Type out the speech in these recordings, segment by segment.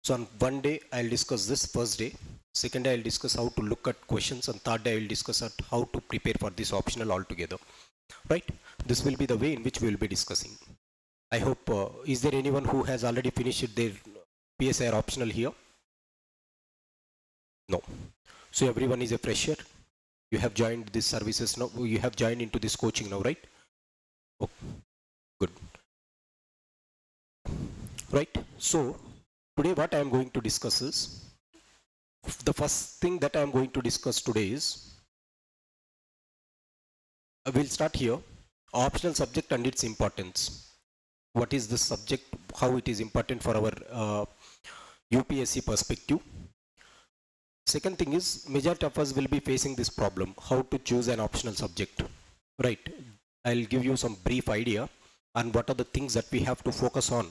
So on one day I'll discuss this first day, second day I'll discuss how to look at questions, and third day I will discuss at how to prepare for this optional altogether. Right? This will be the way in which we will be discussing. I hope, is there anyone who has already finished their PSIR optional here? No. So everyone is a fresher. You have joined these services now. You have joined into this coaching now, right? Oh, good. Right. So today what I am going to discuss is, the first thing that I am going to discuss today is, we'll start here. Optional subject and its importance. What is this subject? How it is important for our UPSC perspective. Second thing is, majority of us will be facing this problem, how to choose an optional subject. Right. I'll give you some brief idea on what are the things that we have to focus on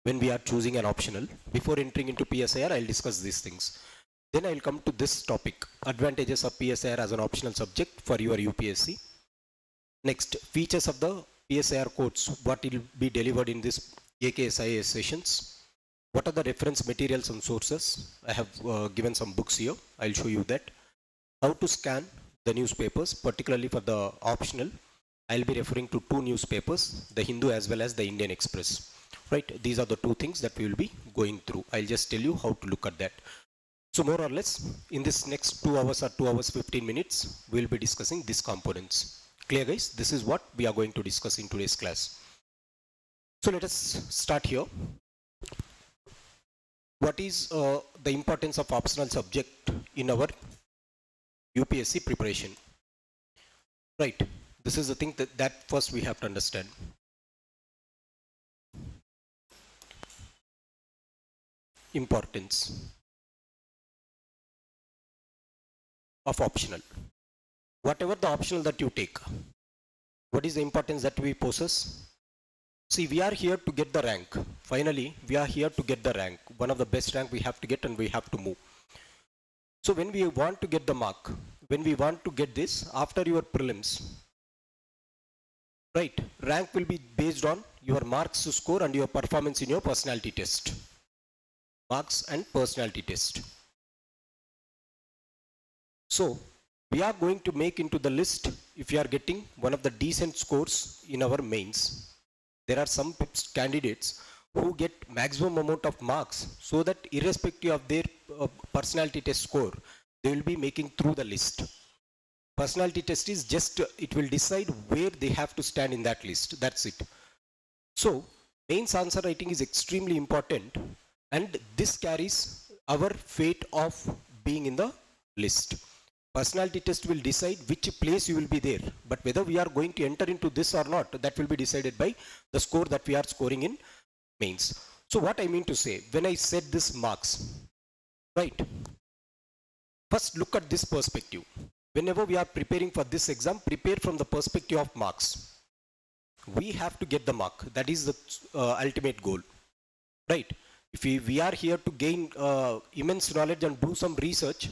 when we are choosing an optional. Before entering into PSIR, I'll discuss these things. Then I'll come to this topic, advantages of PSIR as an optional subject for your UPSC. Next, features of the PSIR course, what will be delivered in this AKS IAS sessions. What are the reference materials and sources? I have given some books here. I'll show you that. How to scan the newspapers, particularly for the optional. I'll be referring to two newspapers, the Hindu as well as the Indian Express. Right? These are the two things that we will be going through. I'll just tell you how to look at that. So more or less, in this next 2 hours or 2 hours 15 minutes, we'll be discussing these components. Clear, guys? This is what we are going to discuss in today's class. So let us start here. What is the importance of optional subject in our UPSC preparation? Right. This is the thing that first we have to understand. Importance of optional. Whatever the optional that you take, what is the importance that we possess? See, we are here to get the rank. Finally, we are here to get the rank. One of the best rank we have to get, and we have to move. So when we want to get the mark, when we want to get this after your prelims, right, rank will be based on your marks score and your performance in your personality test. Marks and personality test. So we are going to make into the list if you are getting one of the decent scores in our mains. There are some candidates who get maximum amount of marks, so that irrespective of their personality test score, they will be making through the list. Personality test is just, it will decide where they have to stand in that list. That's it. So mains answer writing is extremely important, and this carries our fate of being in the list. Personality test will decide which place you will be there, but whether we are going to enter into this or not, that will be decided by the score that we are scoring in mains. So what I mean to say, when I said this marks, right, first look at this perspective. Whenever we are preparing for this exam, prepare from the perspective of marks. We have to get the mark. That is the ultimate goal, right? If we are here to gain immense knowledge and do some research,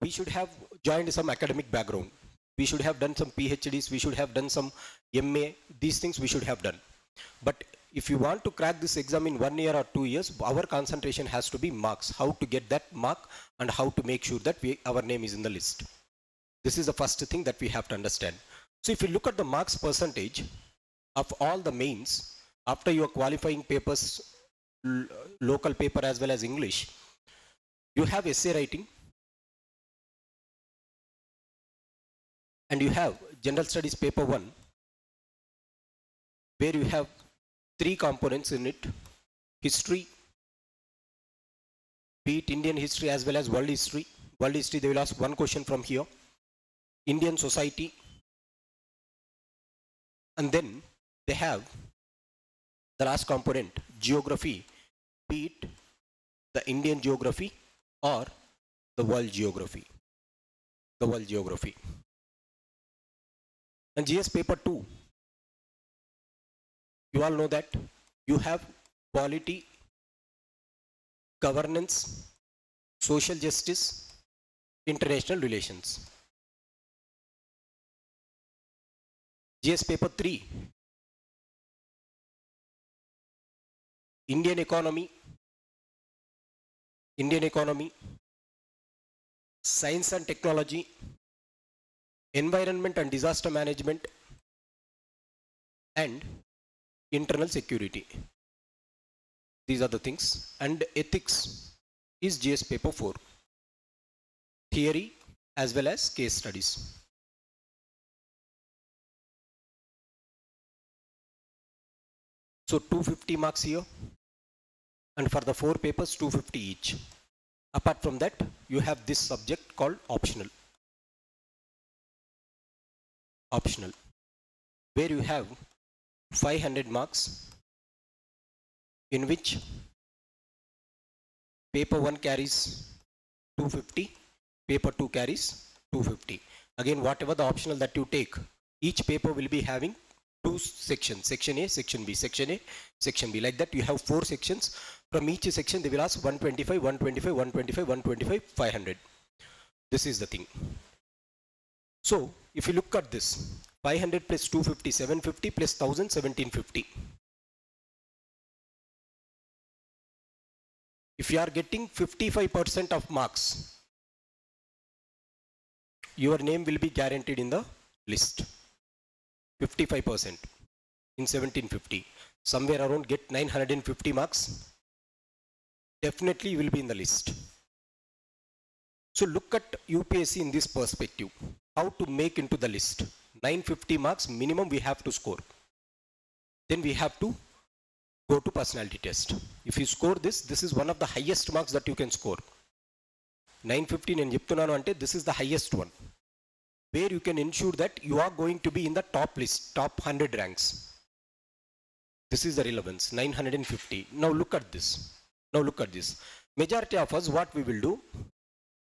we should have joined some academic background. We should have done some PhDs. We should have done some MA. These things we should have done. But if you want to crack this exam in 1 year or 2 years, our concentration has to be marks. How to get that mark and how to make sure that our name is in the list. This is the first thing that we have to understand. So if you look at the marks percentage of all the mains, after your qualifying papers, local paper as well as English, you have essay writing, and you have general studies paper 1, where you have 3 components in it: history, be it Indian history as well as world history. World history, they will ask one question from here. Indian society, and then they have the last component, geography, be it the Indian geography or the world geography. The world geography. And GS paper 2, you all know that you have polity, governance, social justice, international relations. GS paper 3, Indian economy, Indian economy, science and technology, environment and disaster management, and internal security. These are the things. And ethics is GS paper 4. Theory as well as case studies. So 250 marks here, and for the 4 papers 250 each. Apart from that, you have this subject called optional, where you have 500 marks, in which paper 1 carries 250, paper 2 carries 250. Again, whatever the optional that you take, each paper will be having 2 sections, section A, section B, section A, section B. Like that, you have 4 sections. From each section, they will ask 125, 125, 125, 125, 500. This is the thing. So, if you look at this, 500 plus 250, 750 plus 1000, 1750. If you are getting 55% of marks, your name will be guaranteed in the list. 55% in 1750. Somewhere around get 950 marks. Definitely you will be in the list. So look at UPSC in this perspective. How to make into the list. 950 marks minimum we have to score. Then we have to go to personality test. If you score this, this is one of the highest marks that you can score. 950 నేను చెప్తున్నాను అంటే this is the highest one, where you can ensure that you are going to be in the top list, top 100 ranks. This is the relevance, 950. Now look at this. Majority of us, what we will do,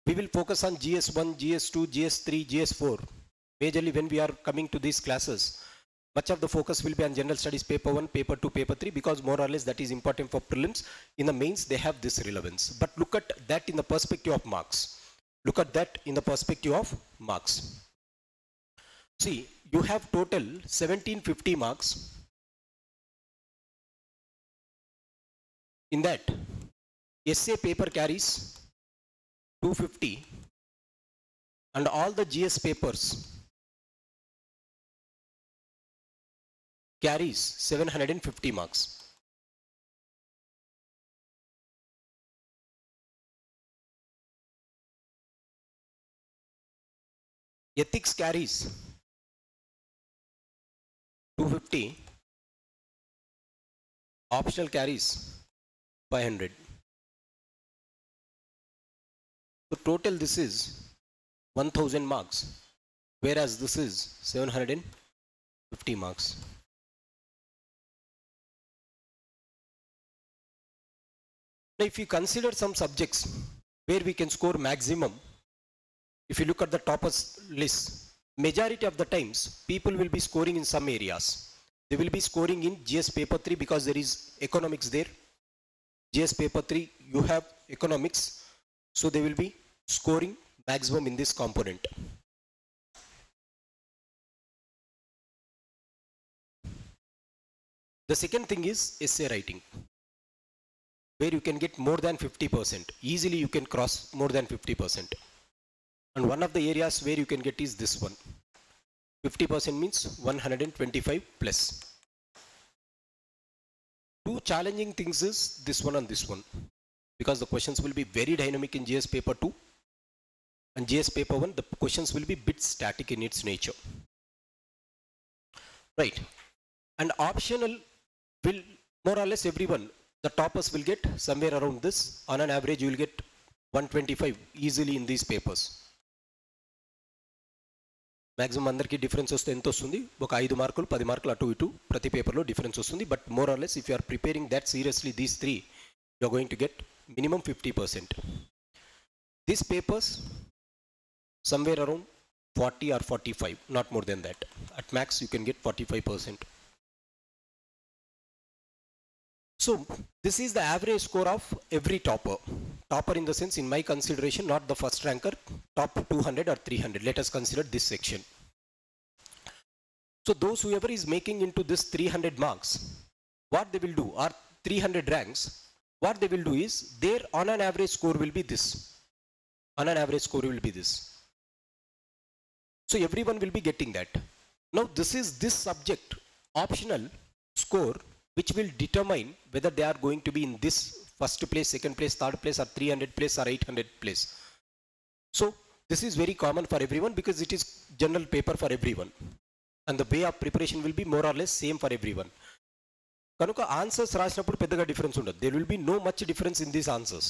we will focus on GS1, GS2, GS3, GS4. Majorly when we are coming to these classes, much of the focus will be on general studies paper 1, paper 2, paper 3, because more or less that is important for prelims. In the mains, they have this relevance. But look at that in the perspective of marks. See, you have total 1750 marks. In that, essay paper carries 250, and all the GS papers carries 750 marks. Ethics carries 250, optional carries 500. So total this is 1000 marks, whereas this is 750 marks. Now if you consider some subjects where we can score maximum, if you look at the toppers list, majority of the times people will be scoring in some areas. They will be scoring in GS paper 3 because there is economics there. GS paper 3, you have economics, so they will be scoring maximum in this component. The second thing is essay writing, where you can get more than 50%. Easily you can cross more than 50%. And one of the areas where you can get is this one. 50% means 125 plus. Two challenging things is this one and this one, because the questions will be very dynamic in GS paper 2, and GS paper 1, the questions will be bit static in its nature. Right. And optional will more or less everyone, the toppers will get somewhere around this. On an average, you will get 125 easily in these papers. Maximum అందరికి difference వస్తే ఎంత వస్తుంది? ఒక 5 మార్కులు 10 మార్కులు అటు ఇటు ప్రతి పేపర్లో డిఫరెన్స్ వస్తుంది. But more or less if you are preparing that seriously these 3, you are going to get minimum 50%. These papers somewhere around 40 or 45, not more than that. At max you can get 45%. So this is the average score of every topper. Topper in the sense, in my consideration, not the first ranker, top 200 or 300. Let us consider this section. So those whoever is making into this 300 marks, what they will do are 300 ranks. what they will do is, their on an average score will be this. On an average score will be this. So everyone will be getting that. Now this is this subject optional score which will determine whether they are going to be in this first place, second place, third place, or 300 place or 800 place. So this is very common for everyone because it is general paper for everyone. And the way of preparation will be more or less same for everyone. కనుక answers రాసినప్పుడు పెద్దగా difference ఉండదు. There will be no much difference in these answers.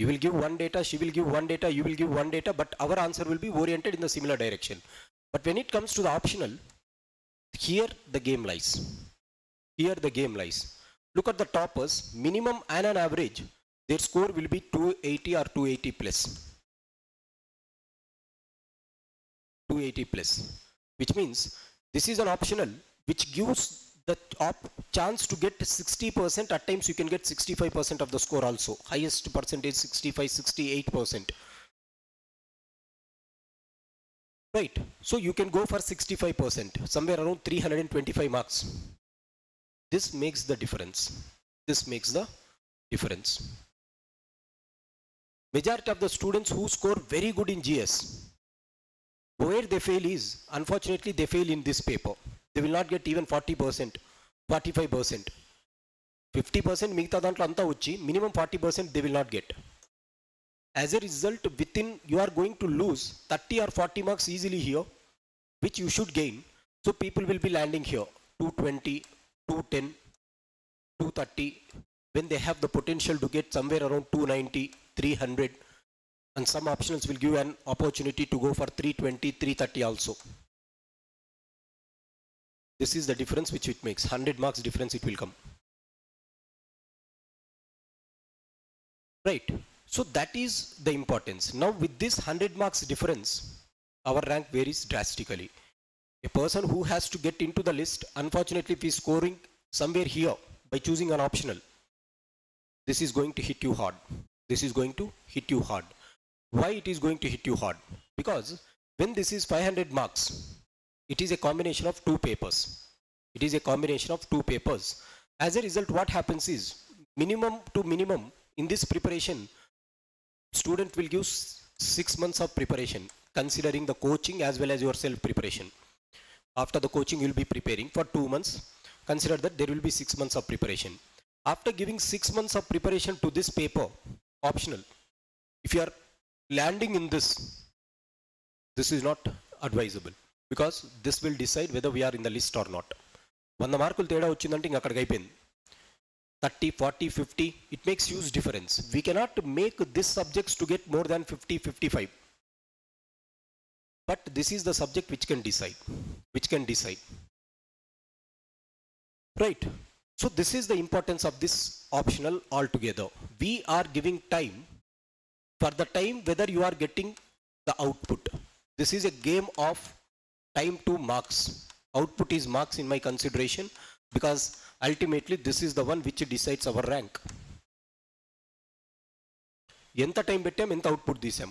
You will give one data, she will give one data, you will give one data, but our answer will be oriented in the similar direction. But when it comes to the optional, here the game lies. Here the game lies. Look at the toppers, minimum and an average, their score will be 280 or 280 plus. 280 plus, which means this is an optional which gives the chance to get 60%. At times you can get 65% of the score also. Highest percentage 65, 68%. Right. So you can go for 65%, somewhere around 325 marks. This makes the difference. This makes the difference. Majority of the students who score very good in GS, where they fail is, unfortunately, they fail in this paper. They will not get even 40%, 45%. 50% మిగతా దాంట్లో అంతా వచ్చి minimum 40% they will not get. As a result, within you are going to lose 30 or 40 marks easily here, which you should gain. So people will be landing here 220, 210, 230, when they have the potential to get somewhere around 290, 300, and some optionals will give an opportunity to go for 320, 330 also. This is the difference which it makes. 100 marks difference it will come. Right. So that is the importance. Now with this 100 marks difference, our rank varies drastically. A person who has to get into the list, unfortunately, if he is scoring somewhere here by choosing an optional, this is going to hit you hard. This is going to hit you hard. Why it is going to hit you hard? Because when this is 500 marks, it is a combination of two papers. It is a combination of two papers. As a result, what happens is, minimum to minimum in this preparation, student will give 6 months of preparation, considering the coaching as well as your self preparation. After the coaching, you will be preparing for 2 months. Consider that there will be 6 months of preparation. After giving 6 months of preparation to this paper, optional, if you are landing in this, this is not advisable, because this will decide whether we are in the list or not. 100 మార్కులు తేడా వచ్చిందంటే ఇంక అక్కడికి అయిపోయింది. 30, 40, 50, it makes huge difference. We cannot make this subjects to get more than 50, 55. But this is the subject which can decide. Right. So this is the importance of this optional altogether. We are giving time for the time whether you are getting the output. This is a game of time to marks. Output is marks in my consideration, because ultimately this is the one which decides our rank. ఎంత time పెట్టాం, ఎంత output తీసాం.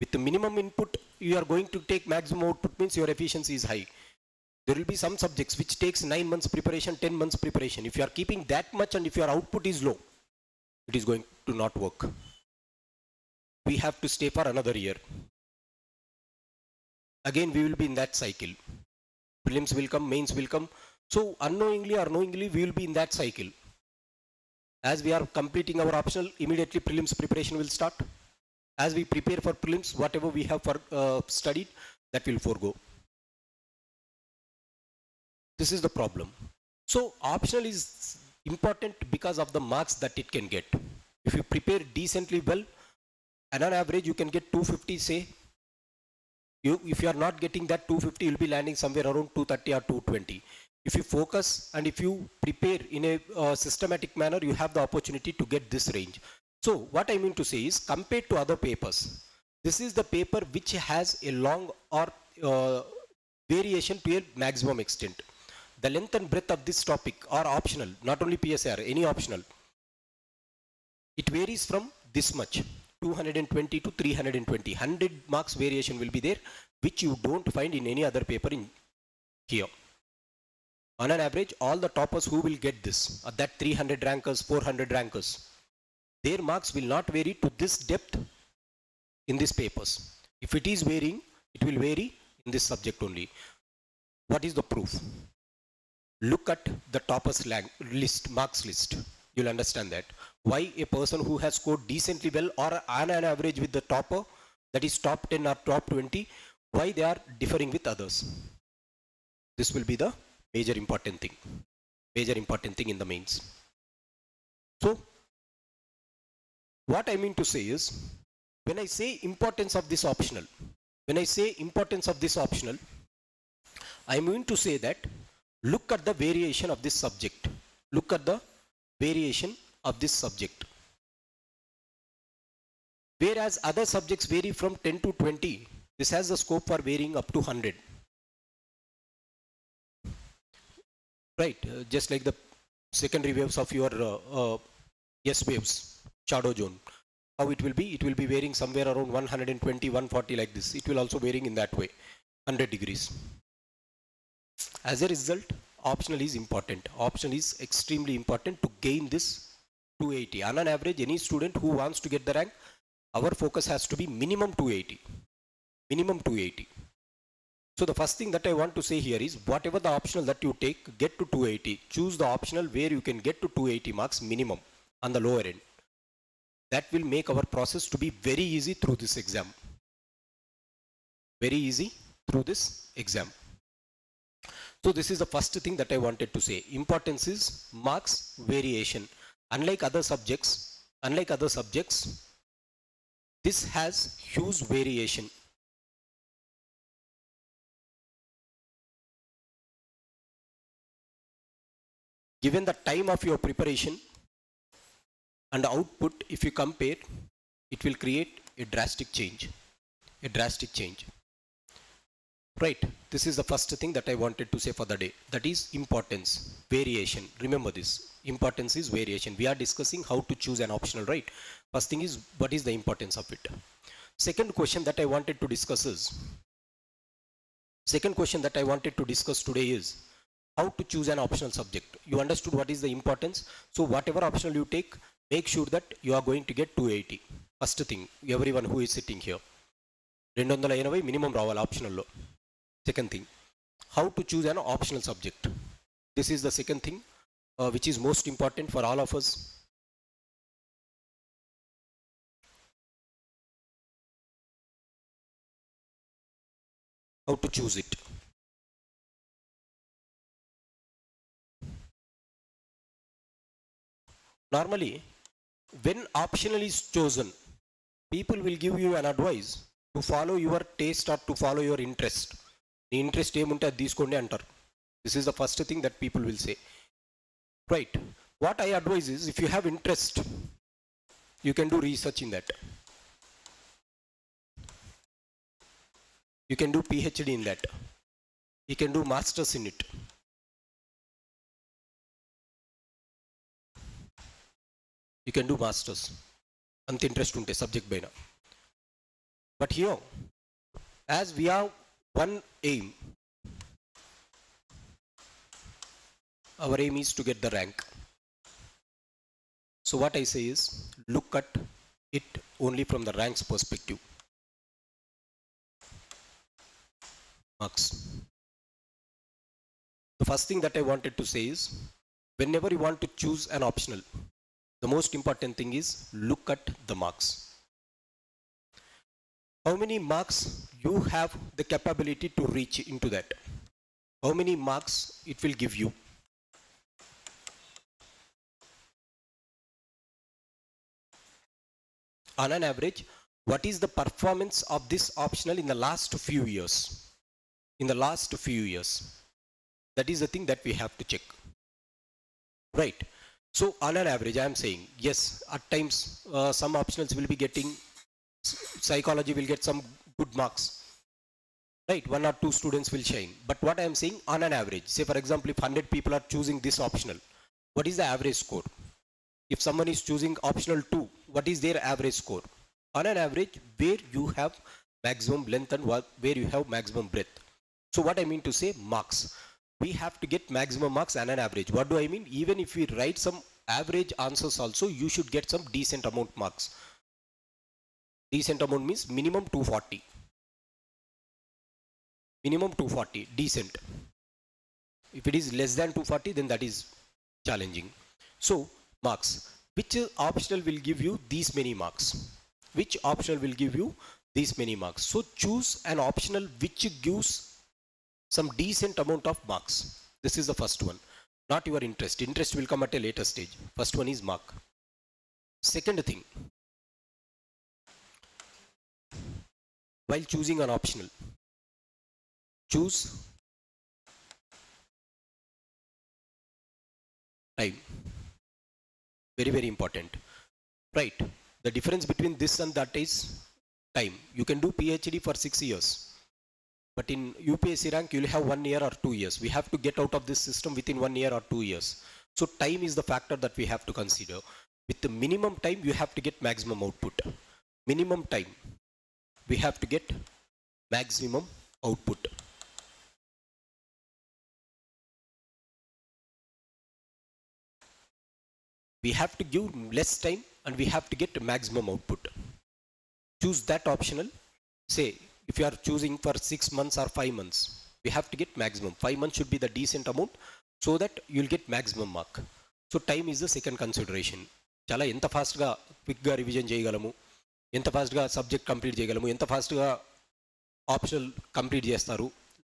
With the minimum input, you are going to take maximum output, means your efficiency is high. There will be some subjects which takes 9 months preparation, 10 months preparation. If you are keeping that much and if your output is low, it is going to not work. We have to stay for another year. Again, we will be in that cycle. Prelims will come, mains will come. So unknowingly or knowingly, we will be in that cycle. As we are completing our optional, immediately prelims preparation will start. As we prepare for prelims, whatever we have for studied, that will forego. This is the problem. So optional is important because of the marks that it can get. If you prepare decently well, and on average you can get 250, say. If you are not getting that 250, you will be landing somewhere around 230 or 220. If you focus and if you prepare in a systematic manner, you have the opportunity to get this range. So what I mean to say is, compared to other papers, this is the paper which has a long or variation to a maximum extent. The length and breadth of this topic are optional, not only PSIR, any optional. It varies from this much, 220 to 320. 100 marks variation will be there, which you don't find in any other paper in here. On an average, all the toppers who will get this, that 300 rankers, 400 rankers, their marks will not vary to this depth in these papers. If it is varying, it will vary in this subject only. What is the proof? Look at the toppers list, marks list. You'll understand that. Why a person who has scored decently well or on an average with the topper, that is top 10 or top 20, why they are differing with others. This will be the major important thing in the mains. So, what I mean to say is, when I say importance of this optional, I mean to say that look at the variation of this subject. Look at the variation of this subject. Whereas other subjects vary from 10 to 20, this has the scope for varying up to 100. Right, just like the secondary waves of your S waves, shadow zone. How it will be varying somewhere around 120, 140 like this. It will also varying in that way, 100 degrees. As a result, optional is important. Optional is extremely important to gain this 280. On an average, any student who wants to get the rank, our focus has to be minimum 280. Minimum 280. So the first thing that I want to say here is, whatever the optional that you take, get to 280. Choose the optional where you can get to 280 marks minimum on the lower end. That will make our process to be very easy through this exam. Very easy through this exam. So this is the first thing that I wanted to say. Importance is marks variation. Unlike other subjects, this has huge variation. Given the time of your preparation and output, if you compare, it will create a drastic change. Right, this is the first thing that I wanted to say for the day. That is importance, variation. Remember this, importance is variation. We are discussing how to choose an optional, right? First thing is, what is the importance of it? Second question that I wanted to discuss today is, how to choose an optional subject. You understood what is the importance. So whatever optional you take, make sure that you are going to get 280. First thing, everyone who is sitting here. 280 minimum raval optional lo. Second thing, how to choose an optional subject. This is the second thing which is most important for all of us. How to choose it. Normally, when optional is chosen, people will give you an advice to follow your taste or to follow your interest. The interest emunte adi teeskondi antaru. This is the first thing that people will say. Right. What I advise is, if you have interest, you can do research in that. You can do PhD in that. You can do masters in it. You can do masters. Ant interest unte subject baina. But here, as we have one aim, our aim is to get the rank. So what I say is, look at it only from the ranks perspective. Marks. The first thing that I wanted to say is, whenever you want to choose an optional, the most important thing is, look at the marks. How many marks you have the capability to reach into that? How many marks it will give you? On an average, what is the performance of this optional in the last few years? That is the thing that we have to check. Right. So on an average, I am saying, yes, at times some optionals will be getting, psychology will get some good marks. Right, 1 or 2 students will shine. But what I am saying, on an average, say for example, if 100 people are choosing this optional, what is the average score? If someone is choosing optional 2, what is their average score? On an average, where you have maximum length and where you have maximum breadth. So what I mean to say, marks. we have to get maximum marks and an average. What do I mean? Even if we write some average answers also, you should get some decent amount marks. Decent amount means minimum 240. Minimum 240, decent. If it is less than 240, then that is challenging. So, marks. Which optional will give you these many marks? Which optional will give you these many marks? So, choose an optional which gives some decent amount of marks. This is the first one. Not your interest. Interest will come at a later stage. First one is mark. Second thing, while choosing an optional, choose time. Very, very important. Right. The difference between this and that is time. You can do PhD for 6 years. But in UPSC rank, you will have 1 year or 2 years. We have to get out of this system within 1 year or 2 years. So time is the factor that we have to consider. With the minimum time, you have to get maximum output. Minimum time, we have to get maximum output. We have to give less time and we have to get maximum output. Choose that optional. Say, if you are choosing for 6 months or 5 months, we have to get maximum. 5 months should be the decent amount so that you will get maximum mark. So time is the second consideration. Chala enta fast ga quick ga revision cheyagalamu, enta fast ga subject complete cheyagalamu, enta fast ga optional complete chestaru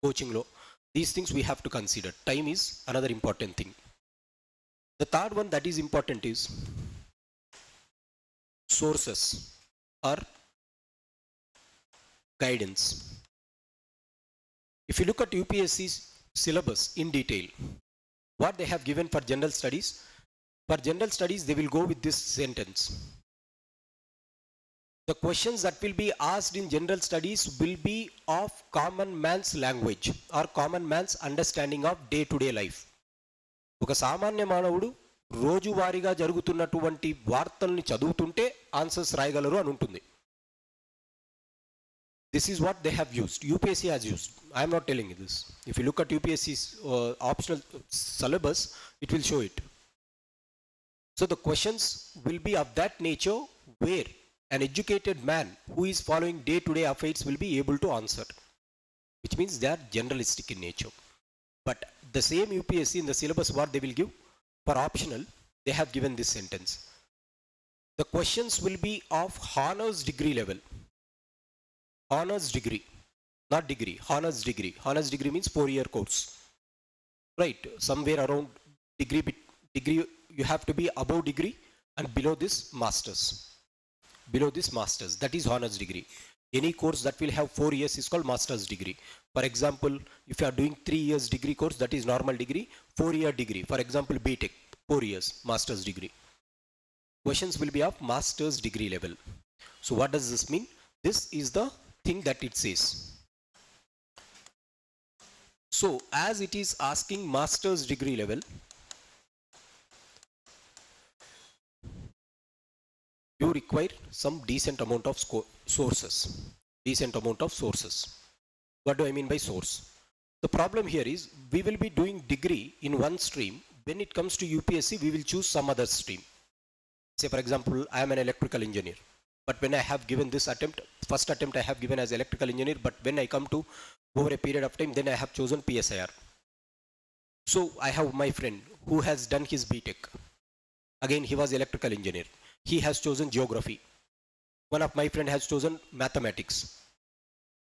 coaching lo. These things we have to consider. Time is another important thing. The third one that is important is sources or guidance. If you look at UPSC's syllabus in detail, what they have given for general studies, they will go with this sentence. The questions that will be asked in general studies will be of common man's language or common man's understanding of day-to-day life. ఒక సామాన్య మానవుడు రోజువారీగా జరుగుతున్నటువంటి వార్తల్ని చదువుతుంటే answers రాయగలరు అని ఉంటుంది. This is what they have used. UPSC has used. I am not telling you this. If you look at UPSC's optional syllabus, it will show it. So the questions will be of that nature where an educated man who is following day-to-day affairs will be able to answer, which means they are generalistic in nature. But the same UPSC in the syllabus, what they will give for optional, they have given this sentence. The questions will be of honors degree level. Honors degree, not degree, honors degree. Honors degree means 4-year course. Right, somewhere around degree, you have to be above degree and below this masters. Below this masters, that is honors degree. Any course that will have 4 years is called master's degree. For example, if you are doing 3 years degree course, that is normal degree. 4-year degree, for example, BTech, 4 years, master's degree. Questions will be of master's degree level. So what does this mean? This is the thing that it says. So as it is asking master's degree level, you require some decent amount of sources. Decent amount of sources. What do I mean by source? The problem here is we will be doing degree in one stream. When it comes to UPSC, we will choose some other stream. Say for example, I am an electrical engineer. But when I have given this attempt, first attempt I have given as electrical engineer, but when I come to over a period of time, then I have chosen PSIR. So I have my friend who has done his BTech. Again, he was electrical engineer. He has chosen geography. One of my friend has chosen mathematics.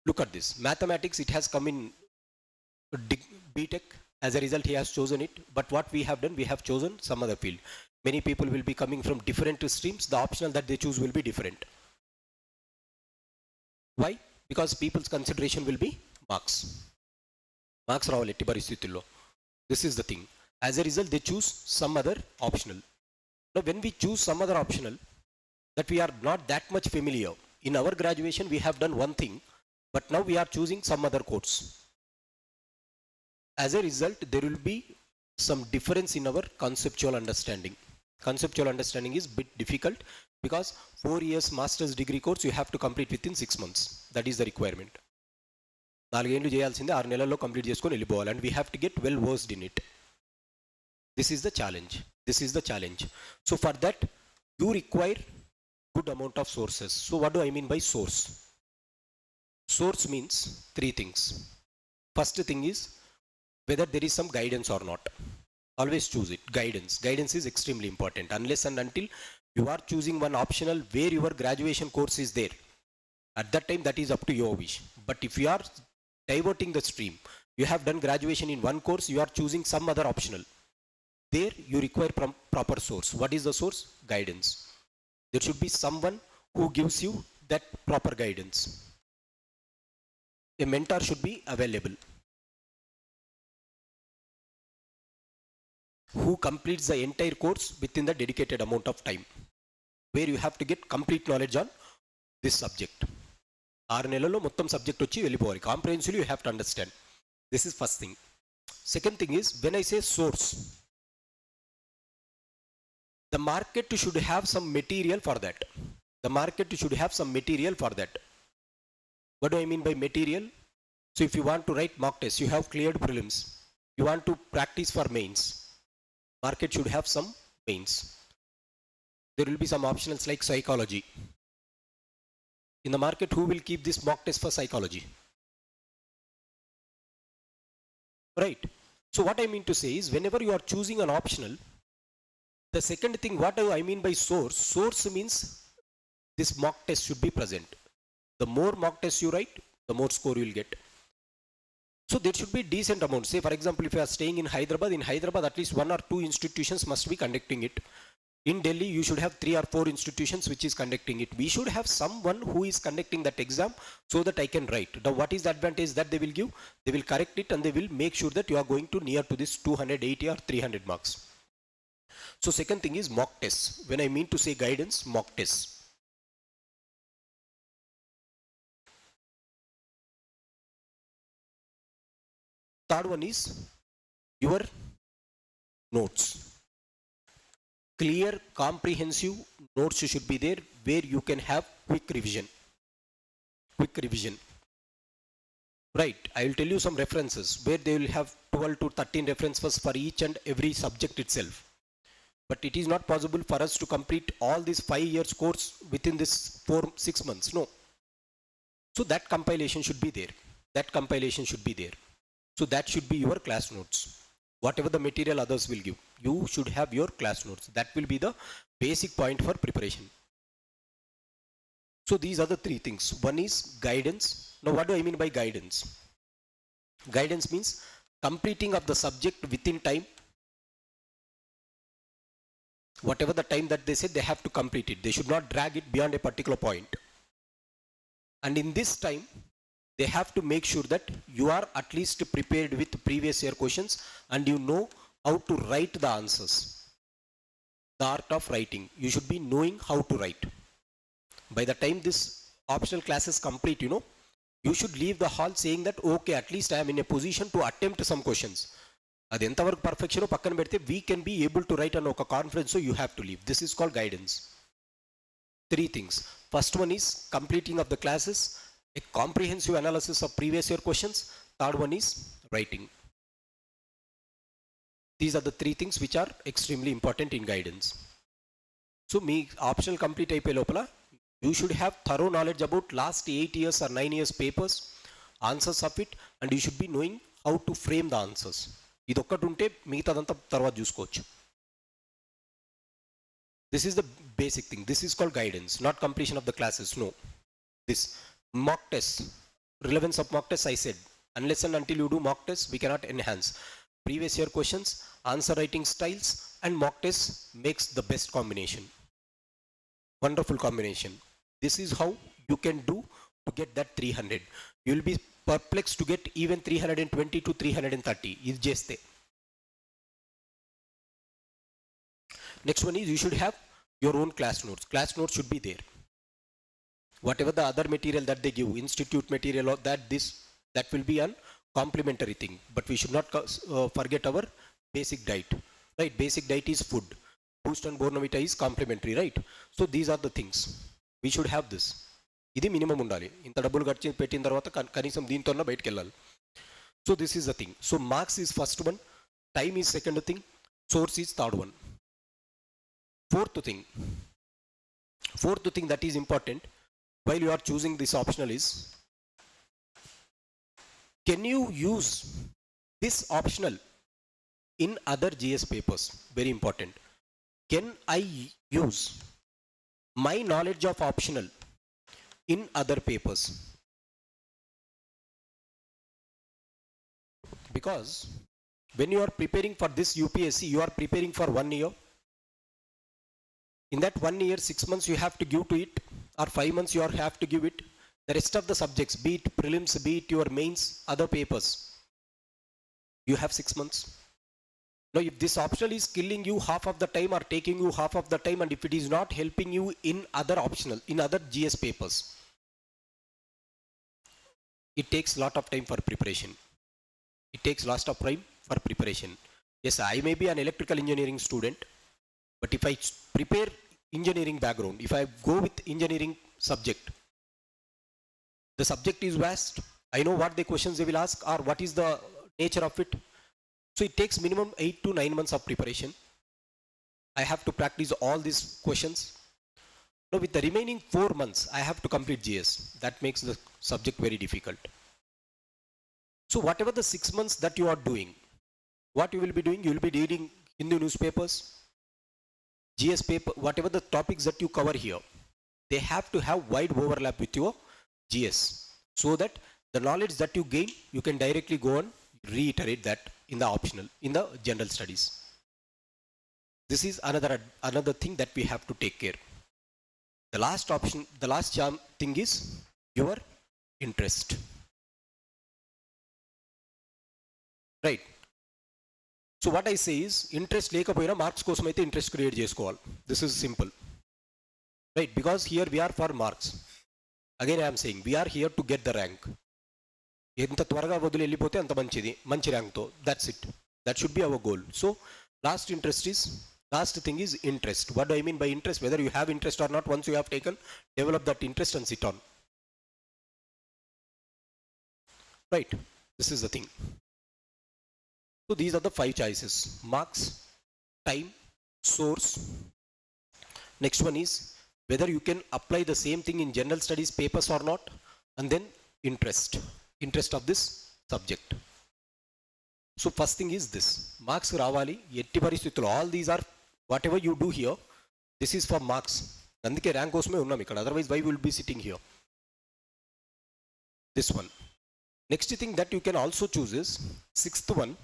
Look at this. Mathematics, it has come in BTech. As a result, he has chosen it. But what we have done, we have chosen some other field. Many people will be coming from different streams. The optional that they choose will be different. Why? Because people's consideration will be marks. Marks రావాలి ఎట్టి పరిస్థితుల్లో. This is the thing. As a result, they choose some other optional. Now, when we choose some other optional that we are not that much familiar, in our graduation we have done one thing, but now we are choosing some other course. As a result, there will be some difference in our conceptual understanding. Conceptual understanding is a bit difficult because 4 years master's degree course you have to complete within 6 months. That is the requirement. నాలుగేండ్లు చేయాల్సిందే 6 నెలల్లో complete చేసుకొని వెళ్ళిపోవాలి. And we have to get well versed in it. This is the challenge. This is the challenge. So for that you require good amount of sources. So what do I mean by source? Source means three things. First thing is whether there is some guidance or not. Always choose it. Guidance is extremely important. Unless and until you are choosing one optional where your graduation course is there, at that time that is up to your wish. But if you are diverting the stream, you have done graduation in one course, you are choosing some other optional, there you require proper source. What is the source? Guidance. There should be someone who gives you that proper guidance. A mentor should be available who completes the entire course within the dedicated amount of time, where you have to get complete knowledge on this subject. 6 నెలల్లో మొత్తం subject వచ్చి వెళ్ళిపోవాలి. Comprehensively you have to understand. This is first thing. Second thing is, when I say source, the market should have some material for that. The market should have some material for that. What do I mean by material? So if you want to write mock test, you have cleared prelims. You want to practice for mains. Market should have some mains. There will be some optionals like psychology. In the market, who will keep this mock test for psychology? Right. So what I mean to say is, whenever you are choosing an optional, the second thing, what do I mean by source? Source means this mock test should be present. The more mock tests you write, the more score you will get. So there should be decent amount. Say for example, if you are staying in Hyderabad at least 1 or 2 institutions must be conducting it. In Delhi, you should have 3 or 4 institutions which is conducting it. We should have someone who is conducting that exam so that I can write. Now what is the advantage that they will give? They will correct it and they will make sure that you are going to near to this 280 or 300 marks. So second thing is mock tests. When I mean to say guidance, mock tests. Third one is your notes. Clear, comprehensive notes should be there where you can have quick revision. Right, I will tell you some references where they will have 12 to 13 references for each and every subject itself. But it is not possible for us to complete all this 5 years course within this 4-6 months. No. So that compilation should be there. So that should be your class notes. Whatever the material others will give, you should have your class notes. That will be the basic point for preparation. So these are the 3 things. One is guidance. Now what do I mean by guidance? Guidance means completing of the subject within time. Whatever the time that they said, they have to complete it. They should not drag it beyond a particular point. And in this time, they have to make sure that you are at least prepared with previous year questions and you know how to write the answers. The art of writing. You should be knowing how to write. By the time this optional class is complete, you should leave the hall saying that, okay, at least I am in a position to attempt some questions. అది ఎంతవరకు perfection పక్కన పెడితే we can be able to write అన్న ఒక confidence you have to leave. This is called guidance. 3 things. First one is completing of the classes, a comprehensive analysis of previous year questions. Third one is writing. These are the 3 things which are extremely important in guidance. So me optional complete అయిపోయే లోపల you should have thorough knowledge about last 8 years or 9 years papers, answers of it, and you should be knowing how to frame the answers. ఇది ఒక్కటి ఉంటే మిగతాదంతా తర్వాత చూసుకోవచ్చు. This is the basic thing. This is called guidance, not completion of the classes. No. This mock test, relevance of mock test, I said, unless and until you do mock tests, we cannot enhance. Previous year questions, answer writing styles, and mock tests makes the best combination. Wonderful combination. This is how you can do to get that 300. You will be perplexed to get even 320 to 330. Is just there. Next one is you should have your own class notes. Class notes should be there. Whatever the other material that they give, institute material or that will be a complementary thing. But we should not forget our basic diet. Right? Basic diet is food. Boost and Bournvita is complementary, right? So these are the things. We should have this. ఇది minimum ఉండాలి. ఇంత డబ్బులు ఖర్చు పెట్టిన తర్వాత కనీసం దీంతోనే బయటికి వెళ్ళాలి. So this is the thing. So marks is first one, time is second thing, source is third one. Fourth thing that is important while you are choosing this optional is, can you use this optional in other GS papers? Very important. Can I use my knowledge of optional in other papers? Because when you are preparing for this UPSC, you are preparing for 1 year. In that 1 year, 6 months you have to give to it, or 5 months you have to give it. The rest of the subjects, be it prelims, be it your mains, other papers, you have 6 months. Now, if this optional is killing you half of the time or taking you half of the time, and if it is not helping you in other optional, in other GS papers, it takes lot of time for preparation. It takes lot of time for preparation. Yes, I may be an electrical engineering student, but if I prepare engineering background, if I go with engineering subject, the subject is vast. I know what the questions they will ask or what is the nature of it. So it takes minimum 8 to 9 months of preparation. I have to practice all these questions. Now with the remaining 4 months, I have to complete GS. That makes the subject very difficult. So whatever the 6 months that you are doing, what you will be doing, you will be reading Hindu newspapers, GS paper, whatever the topics that you cover here, they have to have wide overlap with your GS, so that the knowledge that you gain, you can directly go and reiterate that in the optional, in the general studies. This is another thing that we have to take care. The last option, the last thing is your interest. Right. So what I say is, interest లేకపోయినా marks కోసం అయితే interest create చేసుకోవాలి. This is simple, right? Because here we're for marks. Again I'm saying, we're here to get the rank. ఎంత త్వరగా వదిలి వెళ్ళిపోతే అంత మంచిది, మంచి ర్యాంక్తో. That's it, that should be our goal. So last thing is interest. What do I mean by interest? Whether you have interest or not, once you have taken, develop that interest and sit on. Right, this is the thing. So these are the 5 choices: marks, time, source. Next one is whether you can apply the same thing in general studies papers or not, and then interest of this subject. So first thing is this: marks ravali etti paristhitulo. All these are, whatever you do here, this is for marks. Andike rank kosame unnam ikkada, otherwise why we will be sitting here? This one. Next thing that you can also choose is, sixth one,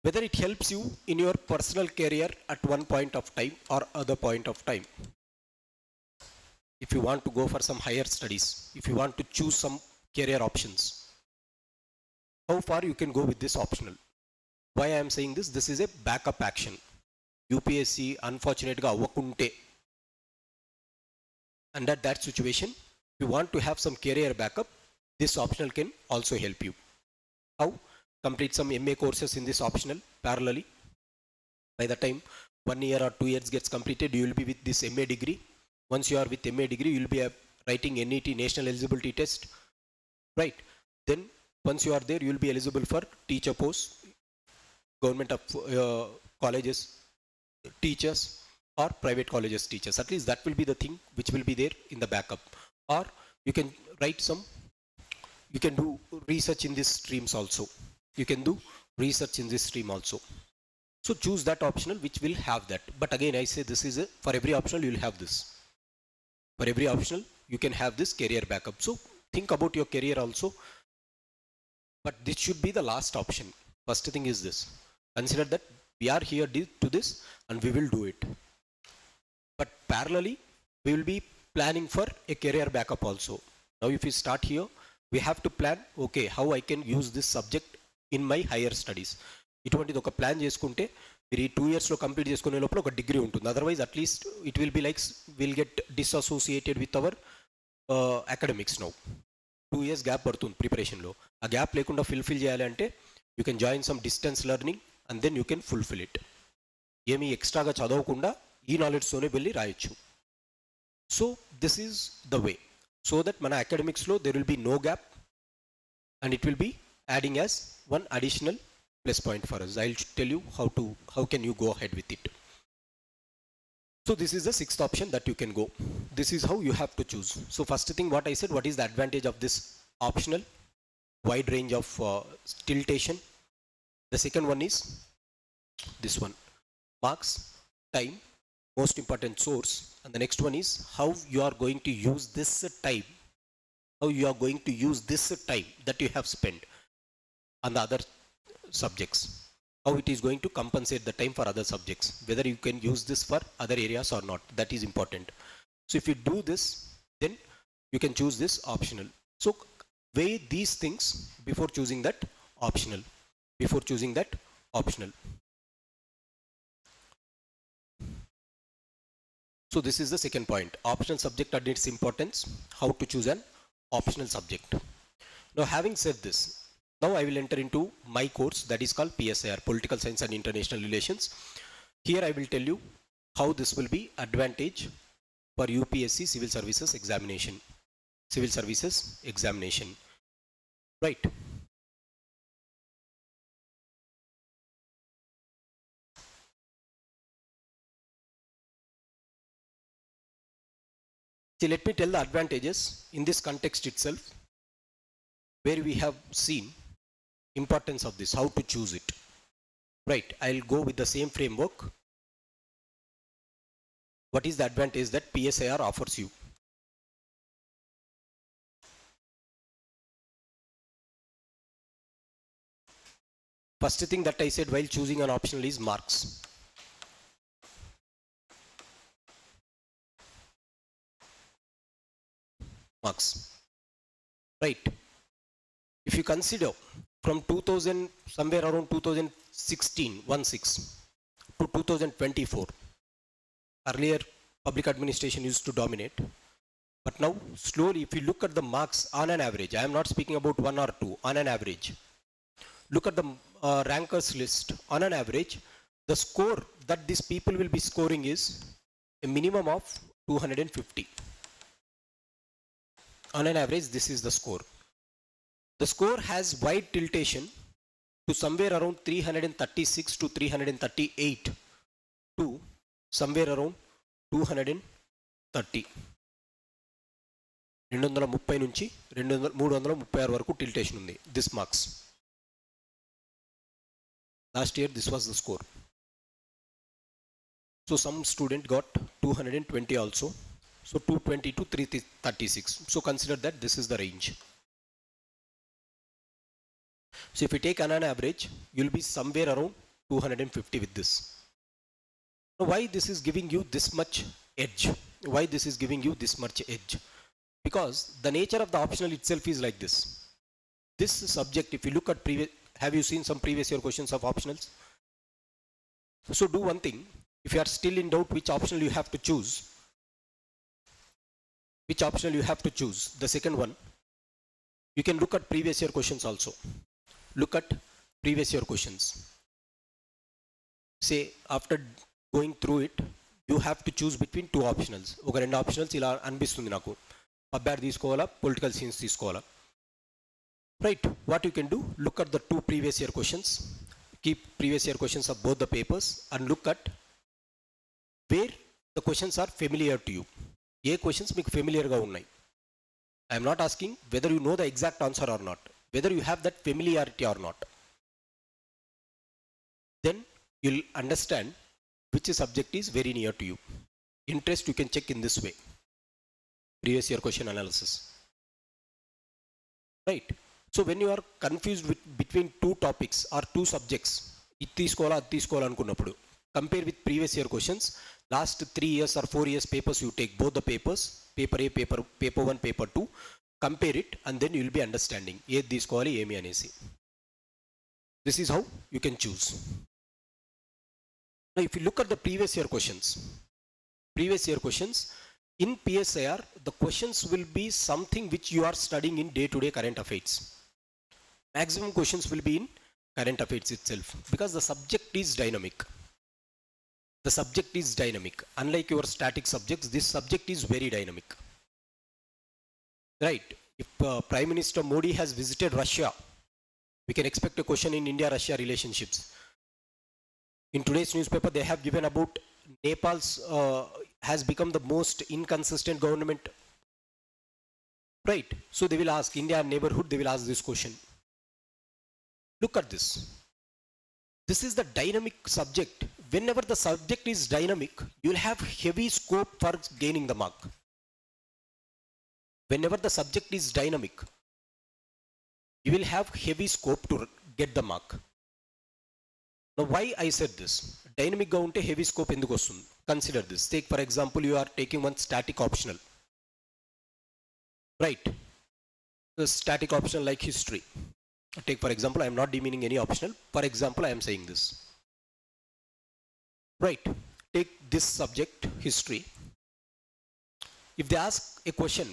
whether it helps you in your personal career at one point of time or other point of time. If you want to go for some higher studies, if you want to choose some career options, how far you can go with this optional. Why I am saying this? This is a backup action. UPSC unfortunate ga avvakunte, and at that situation, if you want to have some career backup, this optional can also help you. How? Complete some MA courses in this optional parallelly. By the time 1 year or 2 years gets completed, you will be with this MA degree. Once you are with MA degree, you will be writing NET, National Eligibility Test, right? Then once you are there, you will be eligible for teacher posts, government of colleges teachers, or private colleges teachers. At least that will be the thing which will be there in the backup. Or you can write some, you can do research in these streams also. You can do research in this stream also. So choose that optional which will have that. But again I say, this is for every optional you will have this. For every optional you can have this career backup. So think about your career also. But this should be the last option. First thing is this. Consider that we are here to this and we will do it. But parallelly we will be planning for a career backup also. Now if we start here, we have to plan, okay, how I can use this subject in my higher studies. ఇటువంటిది ఒక plan చేసుకుంటే మీరు ఈ 2 yearsలో complete చేసుకునే లోపల ఒక degree ఉంటుంది. Otherwise at least it will be like will get dissociated with our academics. Now 2 years gap పడుతుంది ప్రిపరేషన్లో. ఆ గ్యాప్ లేకుండా ఫుల్ఫిల్ చేయాలి అంటే you can join some distance learning and then you can fulfil it. ఏమీ ఎక్స్ట్రాగా చదవకుండా ఈ నాలెడ్జ్తోనే వెళ్ళి రాయొచ్చు. So this is the way, so that మన అకాడమిక్స్లో there will be no gap and it will be adding as one additional plus point for us. I'll tell you how can you go ahead with it. So this is the sixth option that you can go. This is how you have to choose. So first thing what I said, what is the advantage of this optional? Wide range of tiltation. The second one is this one, marks, time, most important source, and the next one is how you are going to use this time, how you are going to use this time that you have spent on the other subjects, how it is going to compensate the time for other subjects, whether you can use this for other areas or not, that is important. So if you do this, then you can choose this optional. So weigh these things before choosing that optional, So this is the second point, optional subject and its importance, how to choose an optional subject. Now having said this, now I will enter into my course that is called PSIR, Political Science and International Relations. Here I will tell you how this will be advantage for UPSC Civil Services Examination. Right. See, let me tell the advantages in this context itself, where we have seen importance of this, how to choose it. Right, I'll go with the same framework. What is the advantage that PSIR offers you? First thing that I said while choosing an optional is marks. Right. If you consider from 2000, somewhere around 2016, to 2024, earlier public administration used to dominate, but now slowly if you look at the marks on an average, I am not speaking about one or two, on an average, look at the rankers list, on an average, the score that these people will be scoring is a minimum of 250. On an average, this is the score. The score has wide tiltation to somewhere around 336 to 338 to somewhere around 230. 230 నుంచి 336 వరకు tiltation ఉంది. This marks. Last year this was the score. So some student got 220 also. So 220 to 336. So consider that this is the range. So if you take an average, you will be somewhere around 250 with this. Now why this is giving you this much edge? Because the nature of the optional itself is like this. This subject, if you look at previous, have you seen some previous year questions of optionals? So do one thing, if you are still in doubt which optional you have to choose, the second one, you can look at previous year questions also. Look at previous year questions. Say after going through it, you have to choose between two optionals. ఒక రెండు optionals ఇలా అనిపిస్తుంది నాకు, PubAir తీసుకోవాలా, political science తీసుకోవాలా. Right, what you can do, look at the two previous year questions, keep previous year questions of both the papers and look at where the questions are familiar to you. A questions మీకు familiar గా ఉన్నాయి. I am not asking whether you know the exact answer or not, whether you have that familiarity or not. Then you'll understand which subject is very near to you. Interest you can check in this way. Previous year question analysis. Right. So when you are confused between two topics or two subjects, ఇది తీసుకోవాలా అది తీసుకోవాలా అనుకున్నప్పుడు, compare with previous year questions, last 3 years or 4 years papers, you take both the papers, paper A, paper 1, paper 2, compare it and then you will be understanding ఏది తీసుకోవాలి ఏమి అనేసి. This is how you can choose. Now if you look at the previous year questions in PSIR, the questions will be something which you are studying in day-to-day current affairs. Maximum questions will be in current affairs itself because the subject is dynamic. the subject is dynamic. Unlike your static subjects, this subject is very dynamic. Right? If Prime Minister Modi has visited Russia, we can expect a question in India-Russia relationships. In today's newspaper, they have given about Nepal's has become the most inconsistent government. Right? So they will ask India neighborhood, they will ask this question. Look at this. This is the dynamic subject. Whenever the subject is dynamic, you will have heavy scope for gaining the mark. Whenever the subject is dynamic, you will have heavy scope to get the mark. Now, why I said this? Dynamic ga unte heavy scope enduku vastundi? Consider this. Take for example, you are taking one static optional. Right? The static optional like history. Take for example, I am not demeaning any optional. For example, I am saying this. Right? Take this subject, history. If they ask a question,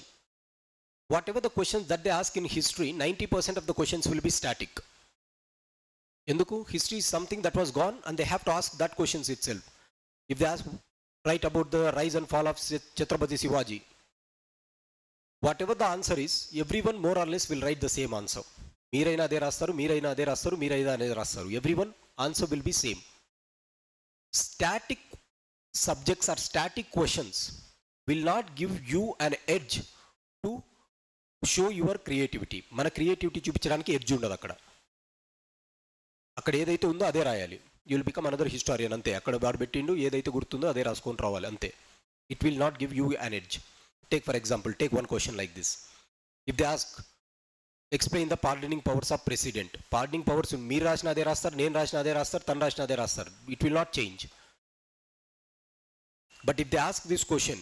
whatever the questions that they ask in history, 90% of the questions will be static. Enduku? History is something that was gone and they have to ask that questions itself. If they ask, write about the rise and fall of Chhatrapati Shivaji, whatever the answer is, everyone more or less will write the same answer. Meeraina ade rastaru, meeraina ade rastaru, meeraina ade rastaru. Everyone answer will be same. Static subjects or static questions will not give you an edge to show your creativity. Mana creativity చూపించడానికి edge ఉండదు అక్కడ. అక్కడ ఏదైతే ఉందో అదే రాయాలి. You will become another historian అంతే. అక్కడ వాడు పెట్టిండు ఏదైతే గుర్తుందో అదే రాసుకొని రావాలి అంతే. It will not give you an edge. Take for example, take one question like this. If they ask, explain the pardoning powers of president. Pardoning powers మీరు రాసిన అదే రాస్తారు, నేను రాసిన అదే రాస్తారు, తను రాసిన అదే రాస్తారు. It will not change. But if they ask this question,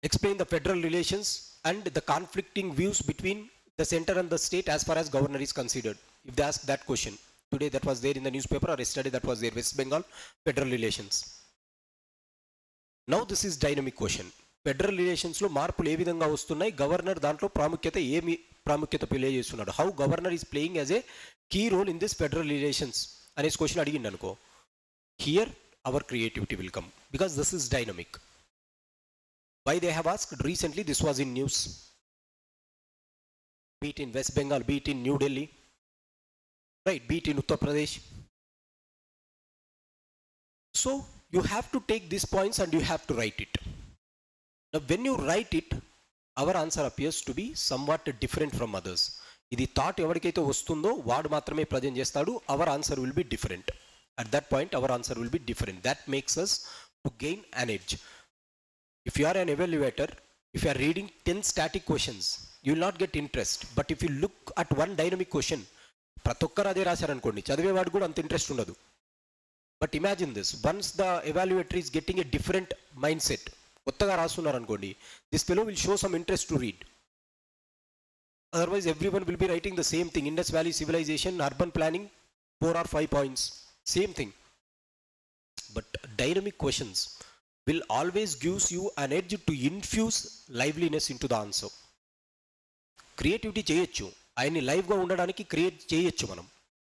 explain the federal relations and the conflicting views between the center and the state as far as governor is considered. If they ask that question, today that was there in the newspaper or yesterday that was there, West Bengal, federal relations. Now this is dynamic question. Federal రిలేషన్స్లో మార్పులు ఏ విధంగా వస్తున్నాయి, governor దాంట్లో ప్రాముఖ్యత play చేస్తున్నాడు, how governor is playing as a key role in this federal relations అనేసి question అడిగింది అనుకో, here our creativity will come because this is dynamic. Why they have asked recently, this was in news, be it in West Bengal, be it in New Delhi, right, be it in Uttar Pradesh. So you have to take this points and you have to right it. Now when you write it, our answer appears to be somewhat different from others. ఇది thought ఎవరికైతే వస్తుందో వాడు మాత్రమే present చేస్తాడు. our answer will be different. At that point our answer will be different. That makes us to gain an edge. If you are an evaluator, if you are reading 10 static questions, you will not get interest. But if you look at one dynamic question, ప్రతి ఒక్కరు అదే రాశారనుకోండి, చదివేవాడు కూడా అంత interest ఉండదు. But imagine this, once the evaluator is getting a different mindset, కొత్తగా రాస్తున్నారు అనుకోండి, this fellow will show some interest to read. Otherwise everyone will be writing the same thing, Indus valley civilisation, urban planning, 4 or 5 points, same thing. But dynamic questions will always gives you an edge to infuse liveliness in to the answer. Creativity చేయొచ్చు, ఆయన్ని లైవ్గా ఉండడానికి create చేయొచ్చు మనం.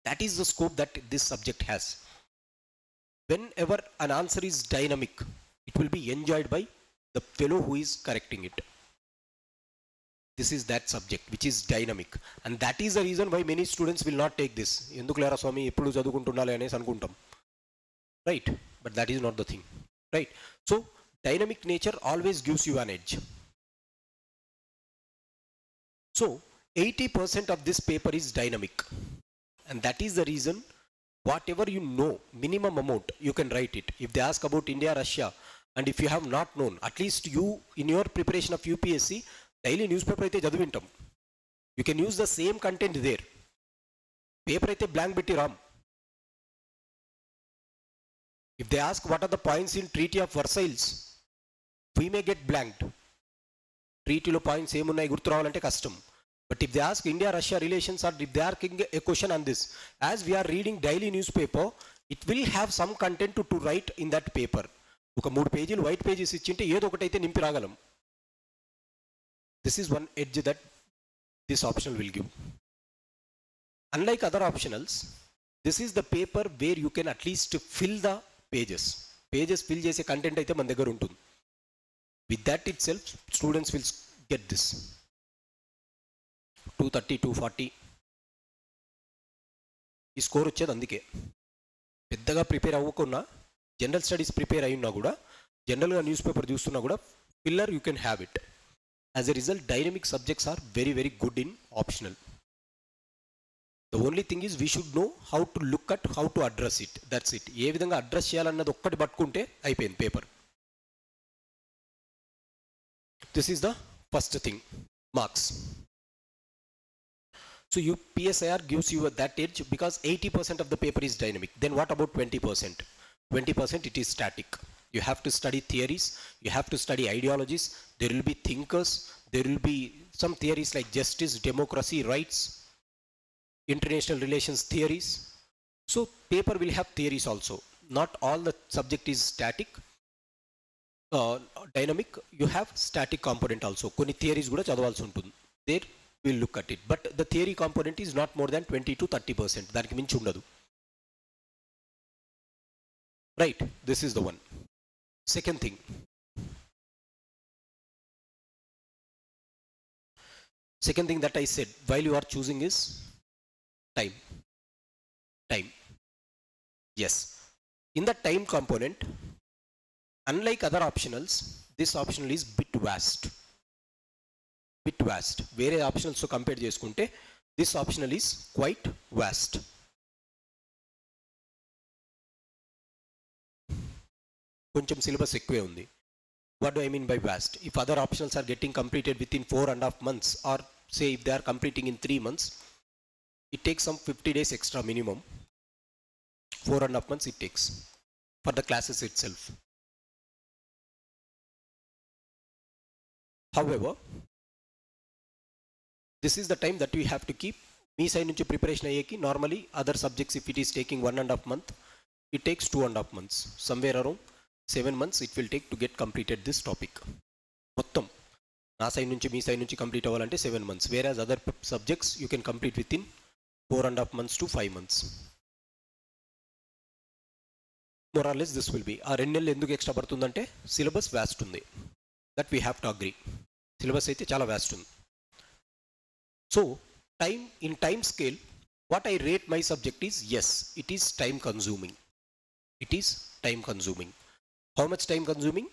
That is the scope that this subject has. Whenever an answer is dynamic, it will be enjoyed by the fellow who is correcting it. This is that subject which is dynamic, and that is the reason why many students will not take this. Enduku lera swami eppudu chadukuntunnale anesi anukuntam, right? But that is not the thing, right? So dynamic nature always gives you an edge. So 80% of this paper is dynamic, and that is the reason whatever you know, minimum amount, you can write it. If they ask about India, Russia, and if you have not known, at least you in your preparation of UPSC, daily newspaper అయితే చదివింటాం, you can use the same content there. Paper అయితే blank పెట్టి Ram. If they ask what are the points in Treaty of Versailles, we may get blanked. ట్రీటీలో points ఏమున్నాయి గుర్తు రావాలంటే కష్టం. But if they ask India-Russia relations, or if they are asking a question on this, as we are reading daily newspaper, it will have some content to write in that paper. ఒక 3 పేజీలు white pages ఇచ్చింటే ఏదో ఒకటైతే నింపి రాగలం. This is one edge that this optional will give. Unlike other optionals, this is the paper where you can at least fill the pages. Pages fill చేసే content అయితే మన దగ్గర ఉంటుంది. With that itself students will get this 230, 240 ఈ score వచ్చేది. అందుకే పెద్దగా prepare అవ్వకున్నా, జనరల్ స్టడీస్ ప్రిపేర్ అయ్యున్నా కూడా, జనరల్గా న్యూస్ పేపర్ చూస్తున్నా కూడా, pillar you can have it. As a result dynamic subjects are very very good in optional. The only thing is we should know how to look at, how to address it, that's it. ఏ విధంగా address చేయాలన్నది ఒక్కటి పట్టుకుంటే అయిపోయింది paper. This is the first thing, marks. So PSIR gives you that edge because 80% of the paper is dynamic. Then what about 20%? 20% it is static. You have to study theories, you have to study ideologies, there will be thinkers, there will be some theories like justice, democracy, rights, international relations theories. So paper will have theories also. Not all the subject is static, dynamic. You have static component also. Konni theories kuda chadavalsi untundi. There we'll look at it, but the theory component is not more than 20 to 30%. దానికి మించి ఉండదు. Right, this is the one. Second thing, that I said while you are choosing is time. Yes, in the time component, unlike other optionals, this optional is bit vast. వేరే ఆప్షనల్స్తో compare చేసుకుంటే this optional is quite vast. కొంచెం syllabus ఎక్కువే ఉంది. What do I mean by vast? If other optionals are getting completed within 4.5 months, or say if they are completing in 3 months, it takes some 50 days extra minimum. 4.5 months it takes for the classes itself. However, this is the time that we have to keep. మీ side నుంచి preparation అయ్యేకి normally other subjects if it is taking 1.5 month, it takes 2.5 months. Somewhere around 7 months it will take to get completed this topic. మొత్తం నా side నుంచి మీ side నుంచి complete అవ్వాలంటే 7 months. Whereas other subjects you can complete within 4.5 months to 5 months. More or less this will be. ఆ 2 నెలలు ఎందుకు extra పడుతుందంటే syllabus vast ఉంది. That we have to agree. Syllabus అయితే చాలా వ్యాస్ట్ ఉంది. So time, in time scale, what I rate my subject is, yes, it is time consuming. How much time consuming?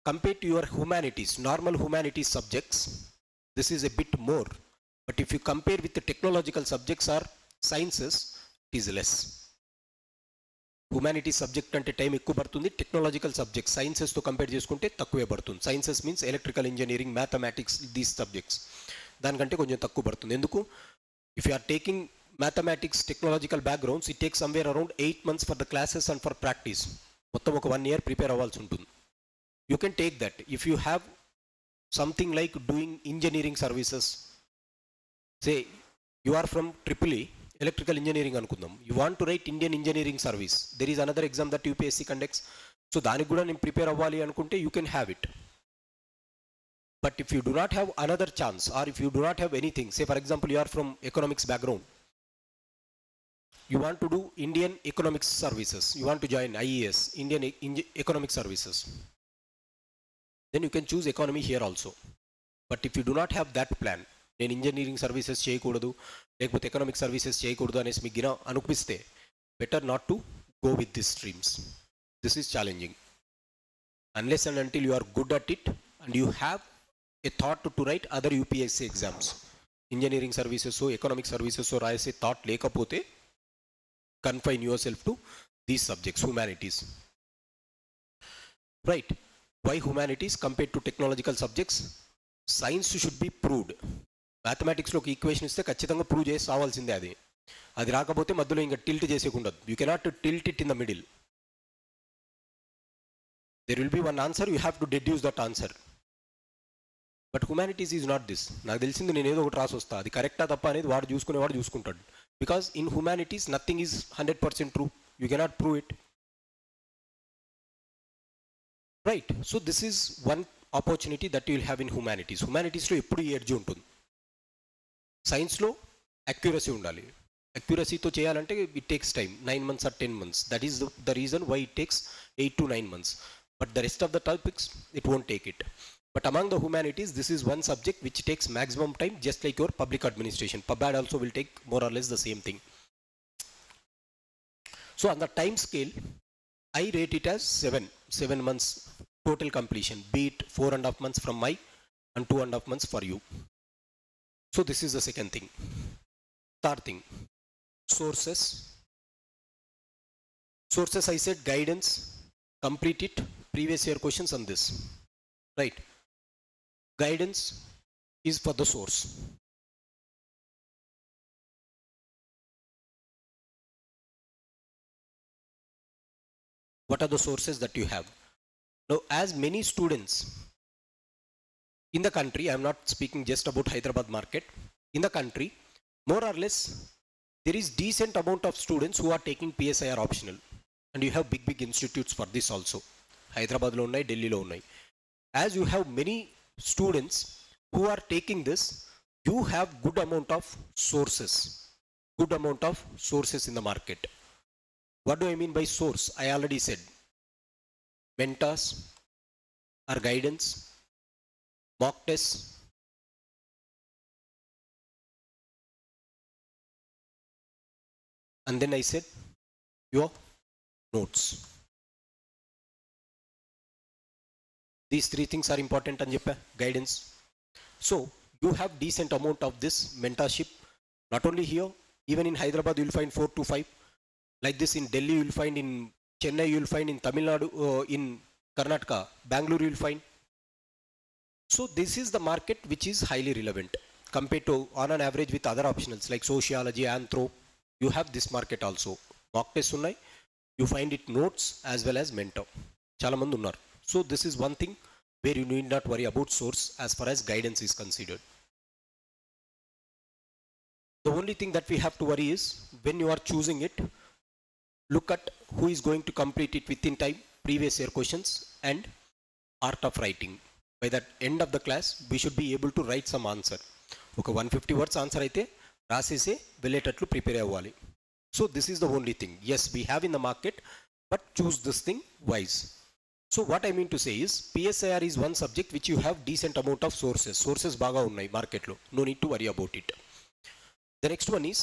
Compared to your humanities, normal humanities subjects, this is a bit more. But if you compare with the technological subjects or sciences, it is less. Humanities subject ante time ekku padutundi, technological subjects sciences to compare cheskunte takkuve padutundi. Sciences means electrical engineering, mathematics, these subjects. దానికంటే కొంచెం తక్కువ పడుతుంది. ఎందుకు? If you are taking mathematics, technological backgrounds, it takes somewhere around 8 months for the classes and for practice. మొత్తం ఒక 1 year prepare అవ్వాల్సి ఉంటుంది. You can take that if you have something like doing engineering services. Say you are from EEE electrical engineering అనుకుందాం. You want to write Indian engineering service. There is another exam that UPSC conducts. So దానికి కూడా నేను prepare అవ్వాలి అనుకుంటే you can have it. But if you do not have another chance, or if you do not have anything, say for example you are from economics background, you want to do Indian economics services, you want to join IAS, Indian economic services, then you can choose economy here also. But if you do not have that plan, నేను engineering services చేయకూడదు లేకపోతే economic services చేయకూడదు అనేసి మీకు గిన అనిపిస్తే better not to go with this streams. This is challenging. Unless and until you are good at it and you have a thought to write other UPSC exams, engineering services or economic services or రాసే thought లేకపోతే confine yourself to these subjects, humanities. Right, why humanities compared to technological subjects? Science should be proved. Mathematics లోకి equation ఇస్తే ఖచ్చితంగా prove చేసి రావాల్సిందే. అది రాకపోతే మధ్యలో ఇంకా టిల్ట్ చేసేకుండదు. You cannot tilt it in the middle. there will be one answer, you have to deduce that answer. But humanities is not this. నాకు తెలిసింది నేను ఏదో ఒకటి రాసి వస్తా, అది కరెక్టా తప్ప అనేది వాడు చూసుకుంటాడు. Because in humanities nothing is 100% true. You cannot prove it. Right, so this is one opportunity that you will have in humanities. హ్యుమానిటీస్లో ఎప్పుడు ఈ ఎడ్జ్ ఉంటుంది. సైన్స్లో అక్యురసీ ఉండాలి, accuracy తో చేయాలంటే it takes time, 9 months or 10 months. That is the reason why it takes 8 to 9 months. But the rest of the topics, it won't take it. But among the humanities, this is one subject which takes maximum time, just like your public administration. PubAd also will take more or less the same thing. So on the time scale, I rate it as 7 months total completion, be it 4.5 months from my and 2.5 months for you. So this is the second thing. Third thing, sources. Sources, I said guidance, complete it, previous year questions on this, right? Guidance is for the source. What are the sources that you have? Now, as many students in the country, I am not speaking just about Hyderabad market, in the country, more or less, there is decent amount of students who are taking PSIR optional. And you have big institutes for this also. Hyderabad lo unnai, Delhi lo unnai. As you have many students who are taking this, you have good amount of sources. Good amount of sources in the market. What do I mean by source? I already said. Mentors or guidance, mock tests, and then I said your notes. These three things are important and guidance. So you have decent amount of this mentorship. Not only here, even in Hyderabad you will find 4 to 5. Like this in Delhi you will find, in Chennai you will find, in Tamil Nadu, in Karnataka, Bangalore you will find. So this is the market which is highly relevant compared to on an average with other optionals like sociology, anthro. You have this market also. Mock tests unnai, you find it notes as well as mentor. Chala mandu unnar. So this is one thing where you need not worry about source as far as guidance is considered. The only thing that we have to worry is when you are choosing it, look at who is going to complete it within time, previous year questions, and art of writing. By the end of the class, we should be able to write some answer. Okay, 150 words answer aithe rasese velletatlu prepare avvali. So this is the only thing. Yes, we have in the market, but choose this thing wise. So what I mean to say is PSIR is one subject which you have decent amount of sources. Sources baga unnai market lo. No need to worry about it. The next one is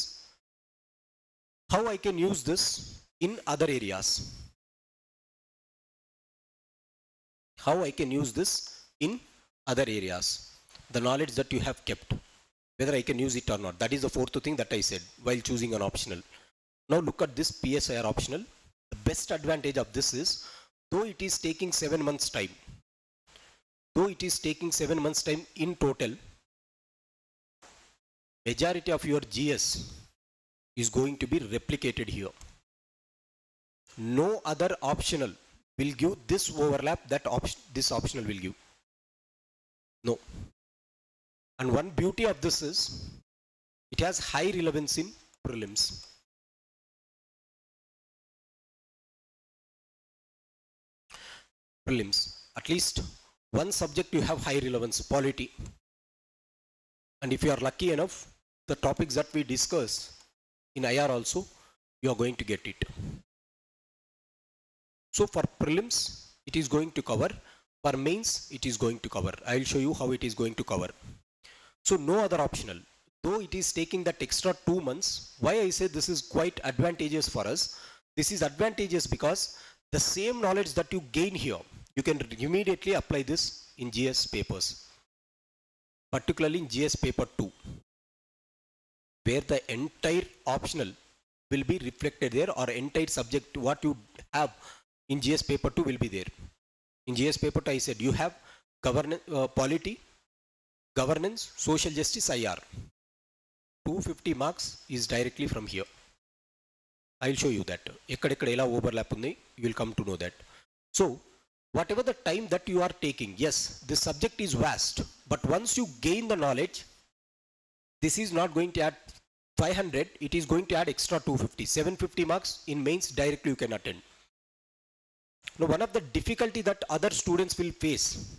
how I can use this in other areas. How I can use this in other areas. The knowledge that you have kept, whether I can use it or not. That is the fourth thing that I said while choosing an optional. Now look at this PSIR optional. The best advantage of this is, though it is taking 7 months time, though it is taking 7 months time in total, majority of your GS is going to be replicated here. No other optional will give this overlap that this optional will give. No. And one beauty of this is it has high relevance in prelims. Prelims, at least one subject you have high relevance, polity. And if you are lucky enough, the topics that we discuss in IR also, you are going to get it. So for prelims, it is going to cover. For mains, it is going to cover. I will show you how it is going to cover. So no other optional. Though it is taking that extra 2 months, why I say this is quite advantageous for us? This is advantageous because the same knowledge that you gain here, you can immediately apply this in GS papers. Particularly in GS paper 2, where the entire optional will be reflected there, or entire subject what you have in GS paper 2 will be there. In GS paper 2 I said you have polity, governance, social justice, IR. 250 marks is directly from here. I will show you that. Ekkadekada ela overlap undi, you will come to know that. So whatever the time that you are taking, yes, this subject is vast, but once you gain the knowledge, this is not going to add 500, it is going to add extra 250. 750 marks in mains directly you can attend. Now one of the difficulty that other students will face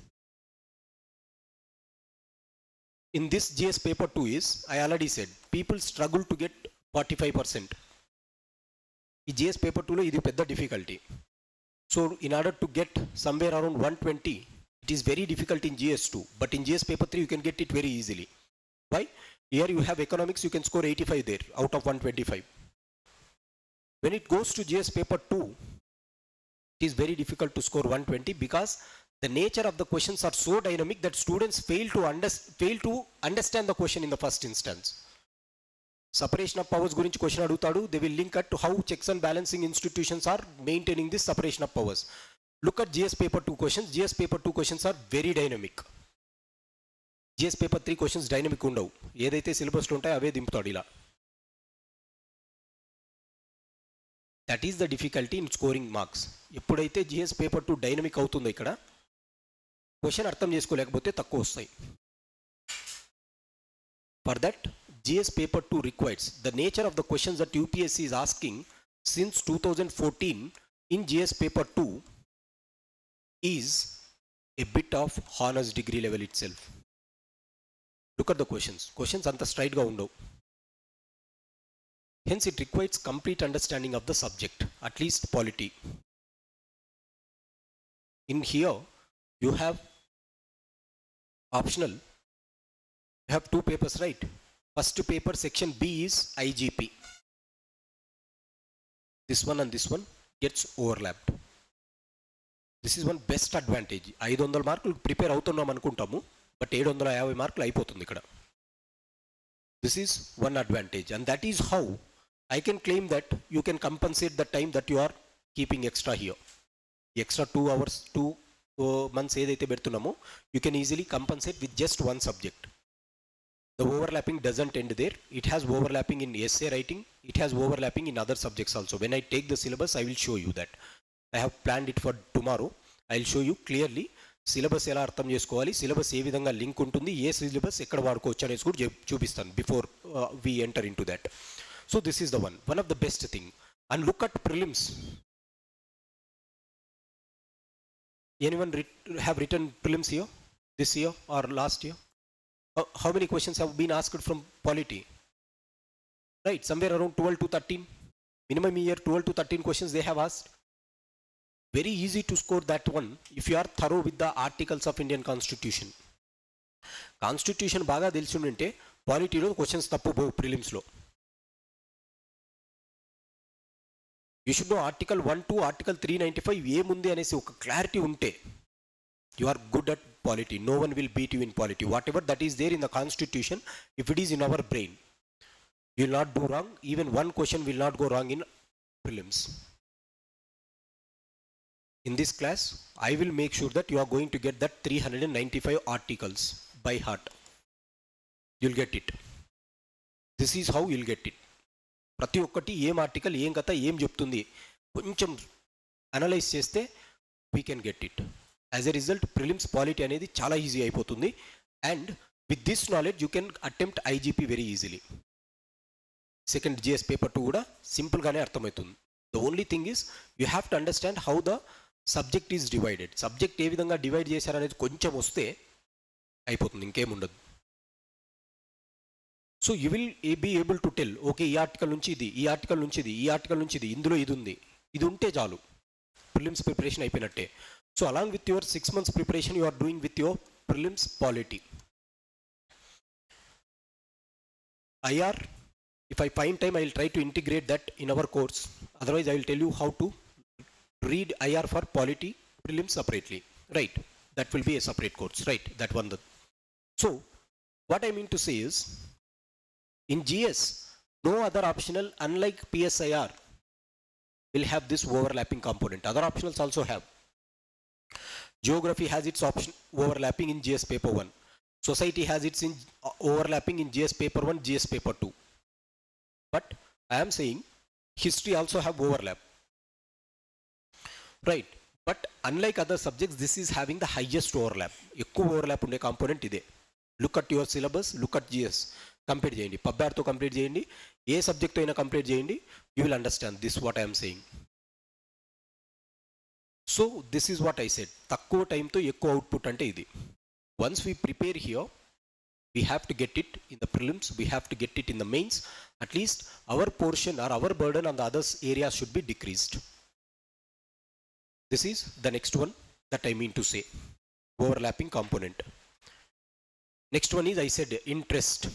in this GS paper 2 is, I already said, people struggle to get 45%. ఈ GS paper 2లో ఇది పెద్ద difficulty. So in order to get somewhere around 120, it is very difficult in GS2, but in GS paper 3 you can get it very easily. Why? Here you have economics, you can score 85 there out of 125. When it goes to GS paper 2, it is very difficult to score 120 because the nature of the questions are so dynamic that students fail to understand the question in the first instance. Separation of powers గురించి question అడుగుతాడు, they will link it to how checks and balancing institutions are maintaining this separation of powers. Look at GS paper 2 questions. GS paper 2 questions are very dynamic. GS paper 3 questions dynamic ఉండవు, ఏదైతే సిలబస్లో ఉంటాయో అవే దింపుతాడు ఇలా. That is the difficulty in scoring marks. ఎప్పుడైతే GS paper 2 dynamic అవుతుందో ఇక్కడ question అర్థం చేసుకోలేకపోతే తక్కువ వస్తాయి. For that GS paper 2 requires the nature of the questions that UPSC is asking since 2014 in GS paper 2 is a bit of honors degree level itself. Look at the questions anta straight ga undavu. Hence it requires complete understanding of the subject, at least polity. In here you have optional, you have two papers, right? First paper section B is IGP. This one and this one gets overlapped. This is one best advantage. 500 మార్కులు prepare అవుతున్నాం అనుకుంటాము, but 750 మార్కులు అయిపోతుంది ఇక్కడ. This is one advantage, and that is how I can claim that you can compensate the time that you are keeping extra here. Extra 2 hours, 2 months ఏదైతే పెడుతున్నామో you can easily compensate with just one subject. The overlapping doesn't end there. It has overlapping in essay writing. It has overlapping in other subjects also. When I take the syllabus, I will show you that. I have planned it for tomorrow. I will show you clearly syllabus ఎలా అర్థం చేసుకోవాలి, syllabus ఏ విధంగా link ఉంటుంది, ఏ syllabus ఎక్కడ వాడుకోవచ్చు అనేసి కూడా చూపిస్తాను before we enter into that. So this is the one of the best thing. And look at prelims. Anyone have written prelims here this year or last year? How many questions have been asked from polity? Right, somewhere around 12 to 13. Minimum year 12 to 13 questions they have asked. Very easy to score that one if you are thorough with the articles of Indian Constitution. Constitution బాగా తెలిసి ఉంటే పాలిటీలో questions తప్పు prelims లో. You should know article 1 to article 395 ఏముంది అనేసి ఒక clarity ఉంటే you are good at polity. No one will beat you in polity. Whatever that is there in the constitution, if it is in our brain, you will not do wrong. Even one question will not go wrong in prelims. In this class, I will make sure that you are going to get that 395 articles by heart. You'll get it. This is how you'll get it. ప్రతి ఒక్కటి ఏం article, ఏం కథ, ఏం చెప్తుంది కొంచెం analyse చేస్తే we can get it. As a result, prelims polity అనేది చాలా ఈజీ అయిపోతుంది. And with this knowledge you can attempt IGP very easily. Second GS paper 2 కూడా సింపుల్గానే అర్థమవుతుంది. The only thing is you have to understand how the subject is divided. Subject ఏ విధంగా divide చేశారనేది కొంచెం వస్తే అయిపోతుంది, ఇంకేముండదు. So you will be able to tell, okay ఈ ఆర్టికల్ నుంచి ఇది, ఈ ఆర్టికల్ నుంచి ఇది, ఈ ఆర్టికల్ నుంచి ఇది, ఇందులో ఇది ఉంది, ఇది ఉంటే చాలు ప్రిలిమ్స్ ప్రిపరేషన్ అయిపోయినట్టే. So along with your 6 months preparation, you are doing with your prelims polity. IR, if I find time, I will try to integrate that in our course. Otherwise, I will tell you how to read IR for polity prelims separately. Right? That will be a separate course. Right? That one. So, what I mean to say is, in GS, no other optional, unlike PSIR, will have this overlapping component. Other optionals also have. Geography has its option overlapping in GS paper 1. Society has its overlapping in GS paper 1, GS paper 2. But I am saying history also have overlap. Right. But unlike other subjects, this is having the highest overlap. ఎక్కువ overlap ఉండే component ఇదే. Look at your syllabus, look at GS. Complete చేయండి, పబ్బార్తో complete చేయండి, ఏ subject అయినా complete చేయండి. You will understand this what I'm saying. So this is what I said, తక్కువ టైంతో ఎక్కువ output అంటే ఇది. Once we prepare here, we have to get it in the prelims, we have to get it in the mains, At least our portion or our burden on the others areas should be decreased. This is the next one that I mean to say, overlapping component. Next one is, I said interest.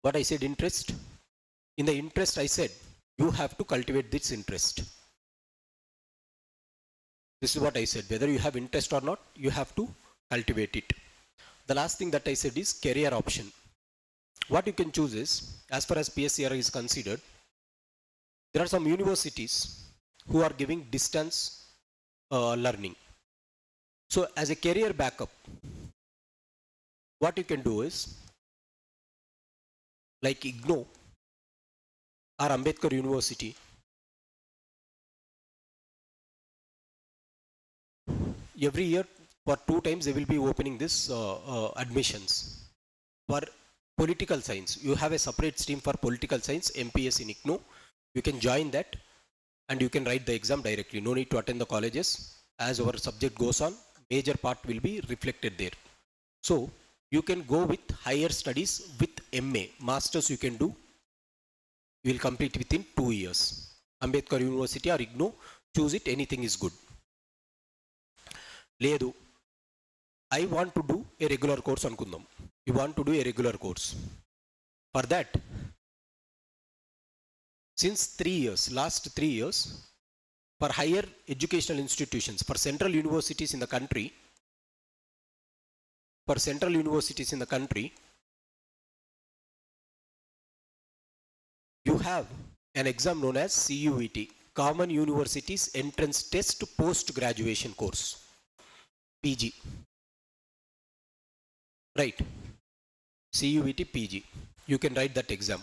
What I said, interest. In the interest, I said you have to cultivate this interest. This is what I said, whether you have interest or not, you have to cultivate it. The last thing that I said is career option. What you can choose is, as far as PSIR is considered, there are some universities who are giving distance learning. So as a career backup, what you can do is, like IGNO or Ambedkar University, every year for 2 times they will be opening this admissions for political science. You have a separate stream for political science, MPS in IGNO. You can join that and you can write the exam directly. No need to attend the colleges. As our subject goes on, major part will be reflected there. So you can go with higher studies with MA, masters you can do. You will complete within 2 years. Ambedkar University or IGNO, choose it, anything is good. Ledu, I want to do a regular course anukundam. You want to do a regular course. For that, since 3 years, last 3 years, for higher educational institutions, for central universities in the country, you have an exam known as CUET, Common Universities Entrance Test Post Graduation Course, PG. Right, CUET PG. You can write that exam.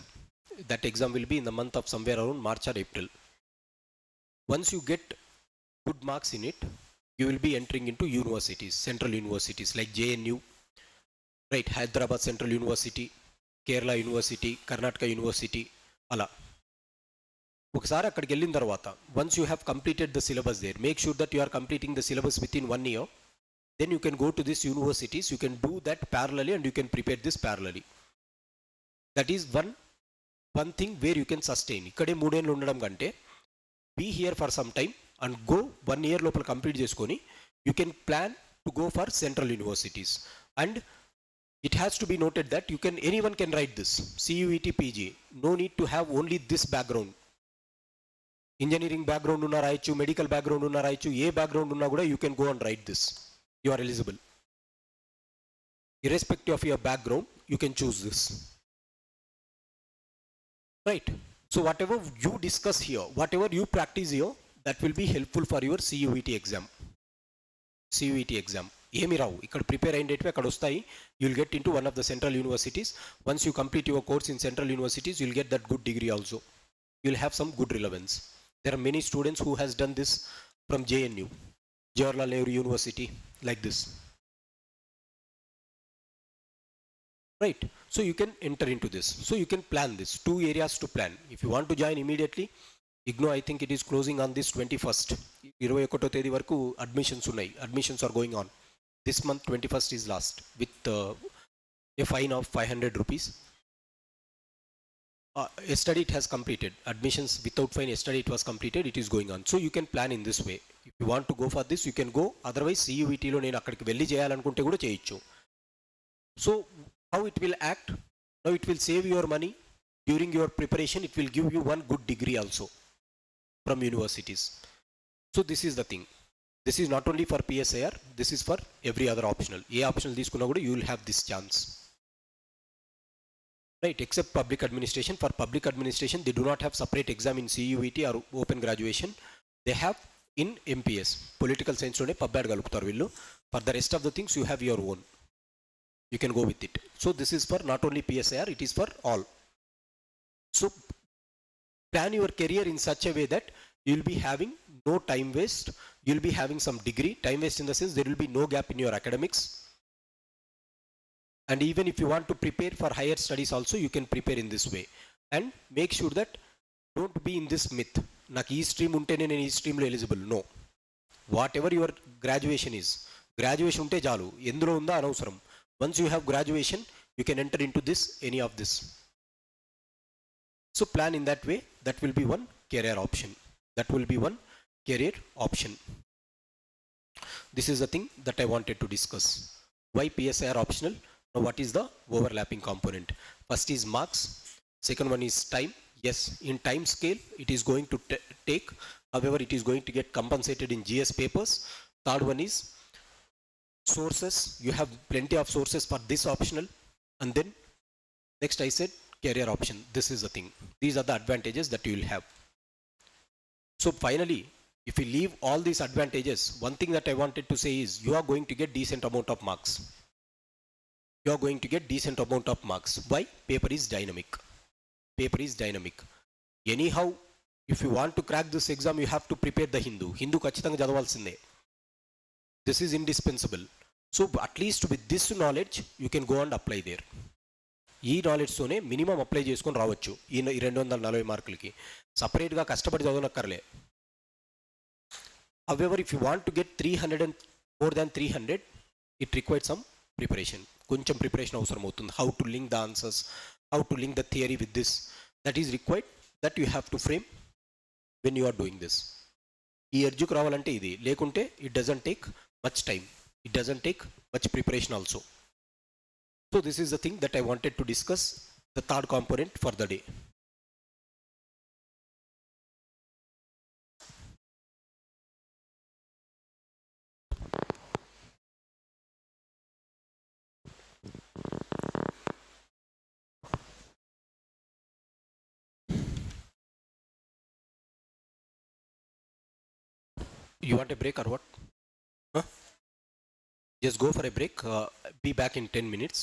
That exam will be in the month of somewhere around March or April. Once you get good marks in it, you will be entering into universities, central universities like JNU, right, Hyderabad Central University, Kerala University, Karnataka University, ala. ఒకసారి అక్కడికి వెళ్ళిన తర్వాత, once you have completed the syllabus there, make sure that you are completing the syllabus within 1 year. Then you can go to these universities, you can do that parallelly and you can prepare this parallelly. That is one thing where you can sustain. ఇక్కడే 3 ఏళ్ళు ఉండడం కంటే be here for some time and go 1 year లోపల complete చేసుకొని you can plan to go for central universities. And it has to be noted that anyone can write this CUET PG. No need to have only this background. Engineering background unna raichu, medical background unna raichu, A background unna kuda you can go and write this. You are eligible. Irrespective of your background, you can choose this. Right. So whatever you discuss here, whatever you practice here, that will be helpful for your CUET exam. CUET exam. ఏమి రావు, ఇక్కడ prepare అయ్యేటివి అక్కడ వస్తాయి. You will get into one of the central universities. Once you complete your course in central universities, you will get that good degree also. You will have some good relevance. There are many students who has done this from JNU, Jawaharlal Nehru University, like this. Right. So you can enter into this. So you can plan this. 2 areas to plan. If you want to join immediately, IGNO, I think it is closing on this 21st. 21వ తేదీ వరకు admissions ఉన్నాయి. Admissions are going on. This month 21st is last with a fine of 500 rupees. Yesterday it has completed. Admissions without fine, yesterday it was completed. It is going on. So you can plan in this way. If you want to go for this, you can go. Otherwise CUET లో నేను అక్కడికి వెళ్ళి చేయాలనుకుంటే కూడా చేయొచ్చు. So how it will act? Now it will save your money. During your preparation, it will give you one good degree also from universities. So this is the thing. This is not only for PSIR, this is for every other optional. A optional తీసుకున్నా కూడా you will have this chance. Right, except public administration. For public administration, they do not have separate exam in CUET or open graduation. They have in MPS. Political science లోనే పబ్బాడ్ కలుపుతారు వీళ్ళు. For the rest of the things, you have your own. You can go with it. So this is for not only PSIR, it is for all. So plan your career in such a way that you will be having no time waste. You will be having some degree. Time waste in the sense there will be no gap in your academics. And even if you want to prepare for higher studies also, you can prepare in this way. And make sure that don't be in this myth. నాకు ఈ stream ఉంటేనే నేను ఈ స్ట్రీమ్లో eligible. No, whatever your graduation is, graduation ఉంటే చాలు, ఎందులో ఉందో అనవసరం. Once you have graduation, you can enter into this, any of this. So plan in that way. That will be one career option. That will be one career option. This is the thing that I wanted to discuss. Why PSIR optional? Now what is the overlapping component? First is marks. Second one is time. Yes, in time scale it is going to take. However, it is going to get compensated in GS papers. Third one is sources. You have plenty of sources for this optional. And then next I said career option. This is the thing. These are the advantages that you will have. So finally, if we leave all these advantages, one thing that I wanted to say is you are going to get decent amount of marks. You are going to get decent amount of marks. Why? Paper is dynamic. Paper is dynamic. Anyhow, if you want to crack this exam, you have to prepare the Hindu. Hindu ఖచ్చితంగా చదవాల్సిందే. This is indispensable. So at least with this knowledge, you can go and apply there. ఈ నాలెడ్జ్తోనే minimum apply చేసుకొని రావచ్చు ఈ 240 మార్కులకి. సపరేట్గా కష్టపడి చదవనక్కర్లే. However, if you want to get 300 and more than 300, it requires some preparation. కొంచెం preparation అవసరం అవుతుంది. How to link the answers, how to link the theory with this. That is required, that you have to frame when you are doing this. ఈ ఎడ్జ్కి రావాలంటే ఇది, లేకుంటే it doesn't take much time. It doesn't take much preparation also. So this is the thing that I wanted to discuss, the third component for the day. You want a break or what? Huh? Just go for a break. Be back in 10 minutes.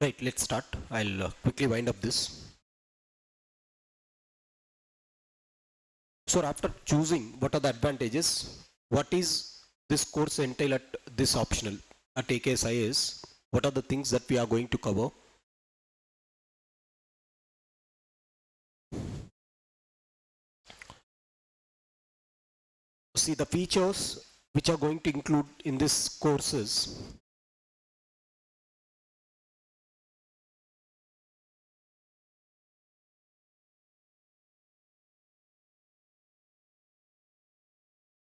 Right, let's start. I'll quickly wind up this. So after choosing what are the advantages, what is this course entail at this optional at AKS IAS, what are the things that we are going to cover? See the features which are going to include in this courses.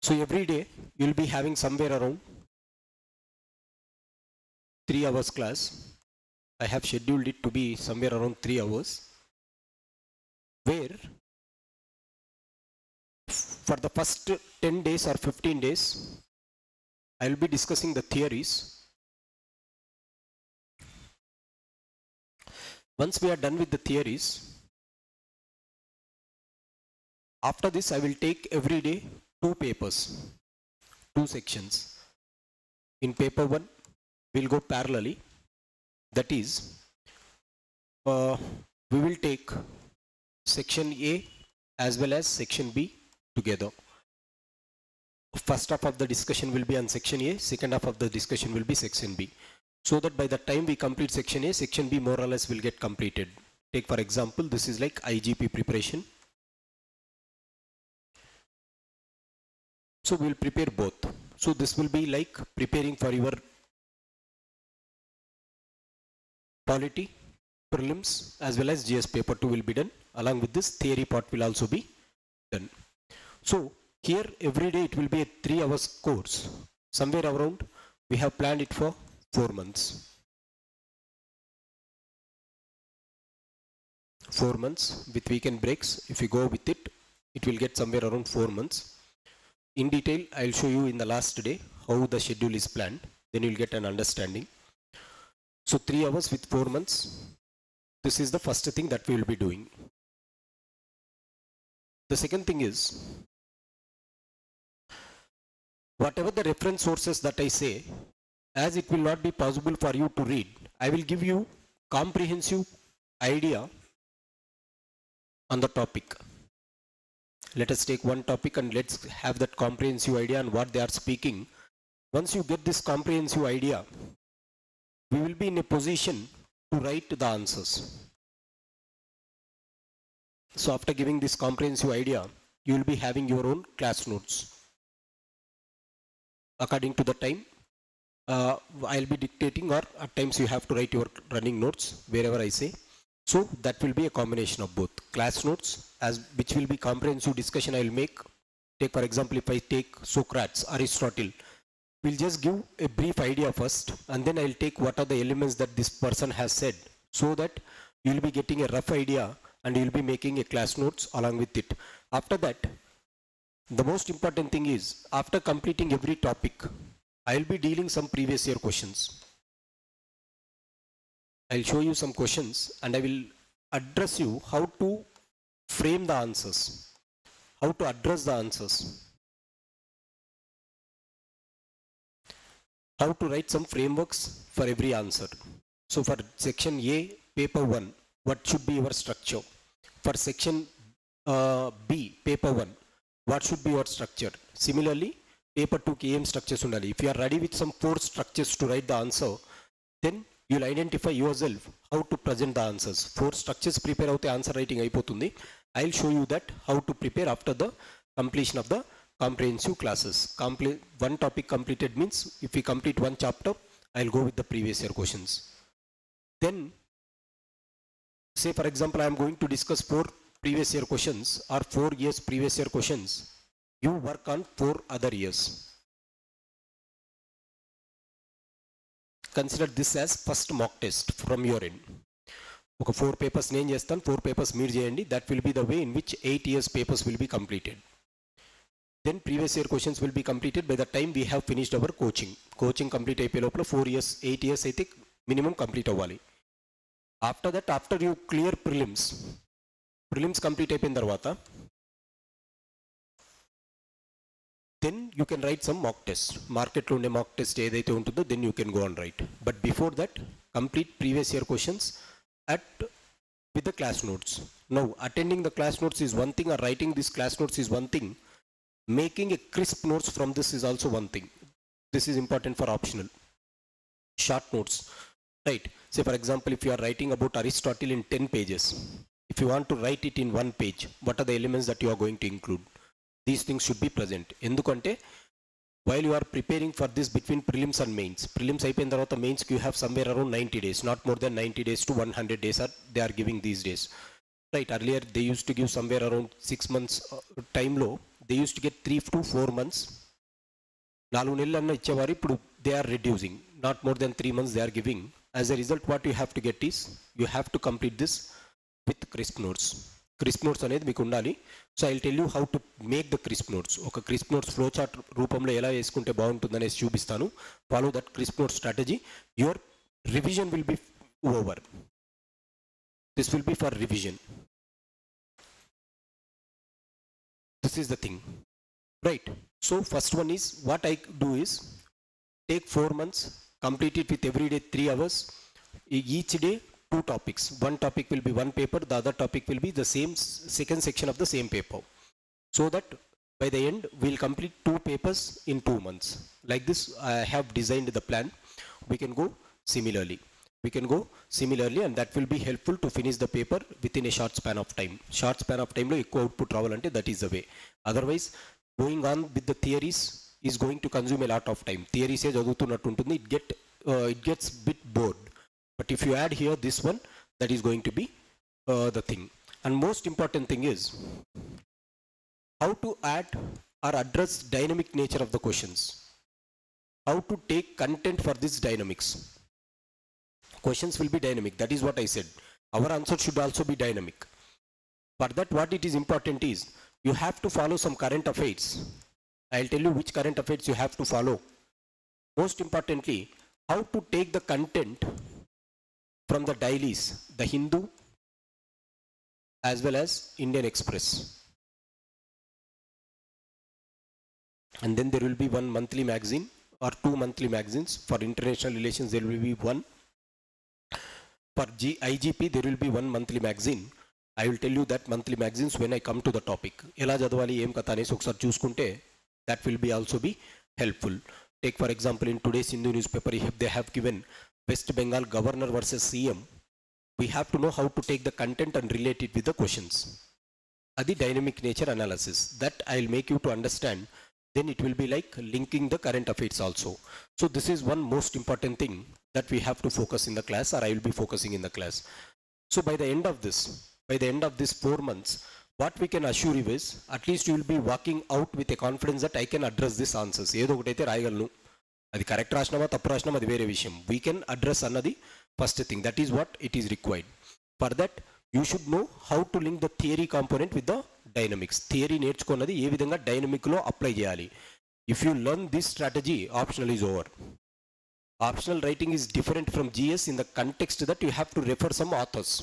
So every day you will be having somewhere around 3 hours class. I have scheduled it to be somewhere around 3 hours, where for the first 10 days or 15 days I will be discussing the theories. Once we are done with the theories, after this I will take every day 2 papers, 2 sections. In paper 1 we will go parallelly, that is we will take section A as well as section B together. First half of the discussion will be on section A, second half of the discussion will be section B. So that by the time we complete section A, section B more or less will get completed. Take for example, this is like IGP preparation. So we will prepare both. So this will be like preparing for your polity, prelims as well as GS paper 2 will be done. Along with this theory part will also be done. So here every day it will be a 3 hours course. Somewhere around we have planned it for 4 months. 4 months with weekend breaks. If you go with it, it will get somewhere around 4 months. In detail, I will show you in the last day how the schedule is planned. Then you will get an understanding. So 3 hours with 4 months. This is the first thing that we will be doing. The second thing is, whatever the reference sources that I say, as it will not be possible for you to read, I will give you comprehensive idea on the topic. Let us take one topic and let's have that comprehensive idea on what they are speaking. Once you get this comprehensive idea, we will be in a position to write the answers. So after giving this comprehensive idea, you will be having your own class notes. According to the time, I'll be dictating, or at times you have to write your running notes wherever I say. So that will be a combination of both. Class notes, which will be comprehensive discussion I will make. Take for example, if I take Socrates, Aristotle, we'll just give a brief idea first, and then I'll take what are the elements that this person has said, so that you'll be getting a rough idea and you'll be making a class notes along with it. After that, the most important thing is, after completing every topic, I'll be dealing some previous year questions. I'll show you some questions and I will address you how to frame the answers, how to address the answers, how to write some frameworks for every answer. So for section A, paper 1, what should be your structure? For section B, paper 1, what should be your structure? Similarly, paper 2 KM structures undali. If you are ready with some 4 structures to write the answer, then you'll identify yourself how to present the answers. 4 structures prepare avute answer writing aipotundi. I'll show you that how to prepare after the completion of the comprehensive classes. One topic completed means if we complete one chapter, I'll go with the previous year questions. Then, say for example, I am going to discuss 4 previous year questions or 4 years previous year questions. You work on 4 other years. Consider this as first mock test from your end. Okay, 4 papers name chestan, 4 papers meer cheyandi. That will be the way in which 8 years papers will be completed. Then previous year questions will be completed by the time we have finished our coaching. Coaching complete ayipoye lopala 4 years, 8 years aithe minimum complete avvali. After that, after you clear prelims complete అయిపోయిన తర్వాత, then you can write some mock test. Market lo unde mock test edaithe untundo, then you can go and write. But before that, complete previous year questions with the class notes. Now, attending the class notes is one thing, or writing these class notes is one thing. Making a crisp notes from this is also one thing. This is important for optional. Short notes, right? Say for example, if you are writing about Aristotle in 10 pages, if you want to write it in 1 page, what are the elements that you are going to include? These things should be present. Endukante, while you are preparing for this between prelims and mains, prelims అయిపోయిన తర్వాత mains you have somewhere around 90 days, not more than 90 days to 100 days are they are giving these days. Right, earlier they used to give somewhere around 6 months time low, they used to get 3 to 4 months. 4 నెలలు అన్న ఇచ్చేవారు, ఇప్పుడు they are reducing, not more than 3 months they are giving. As a result, what you have to get is, you have to complete this with crisp notes. Crisp notes అనేది మీకు ఉండాలి. So I tell you how to make the crisp notes. ఒక crisp notes flow chart రూపంలో ఎలా వేసుకుంటే బాగుంటుందనేసి చూపిస్తాను. Follow that crisp note strategy. Your revision will be over. This will be for revision. This is the thing, right? So first one is, what I do is take 4 months, complete it with every day 3 hours. Each day 2 topics. One topic will be one paper, the other topic will be the same second section of the same paper. So that by the end we'll complete 2 papers in 2 months. Like this I have designed the plan. We can go similarly. And that will be helpful to finish the paper within a short span of time. Short span of time lo ekku output ravalante, that is the way. Otherwise, going on with the theories is going to consume a lot of time. Theories చదువుతున్నట్టు ఉంటుంది, it gets bit bored. But if you add here this one, that is going to be the thing. And most important thing is how to add or address dynamic nature of the questions. How to take content for this dynamics. Questions will be dynamic. That is what I said. Our answer should also be dynamic. For that, what it is important is, you have to follow some current affairs. I'll tell you which current affairs you have to follow. Most importantly, how to take the content from the dailies, the Hindu as well as Indian Express. And then there will be one monthly magazine or 2 monthly magazines. For international relations, there will be one. For IGP, there will be one monthly magazine. I will tell you that monthly magazines when I come to the topic. Ela chadavali em katha anesi okkar chusukunte that will be also be helpful. Take for example in today's Hindu newspaper, if they have given West Bengal governor versus CM, we have to know how to take the content and relate it with the questions. Adi dynamic nature analysis that I will make you to understand. Then it will be like linking the current affairs also. So this is one most important thing that we have to focus in the class, or I will be focusing in the class. So by the end of this 4 months, what we can assure you is at least you will be walking out with a confidence that I can address these answers. ఏదో ఒకటైతే రాయగలను, అది correct రాసినామా తప్పు రాసినామా అది వేరే విషయం. We can address అన్నది first thing. That is what it is required. For that you should know how to link the theory component with the dynamics. Theory నేర్చుకున్నది ఏ విధంగా డైనమిక్ లో అప్లై చేయాలి. If you learn this strategy, optional is over. Optional writing is different from GS in the context that you have to refer some authors.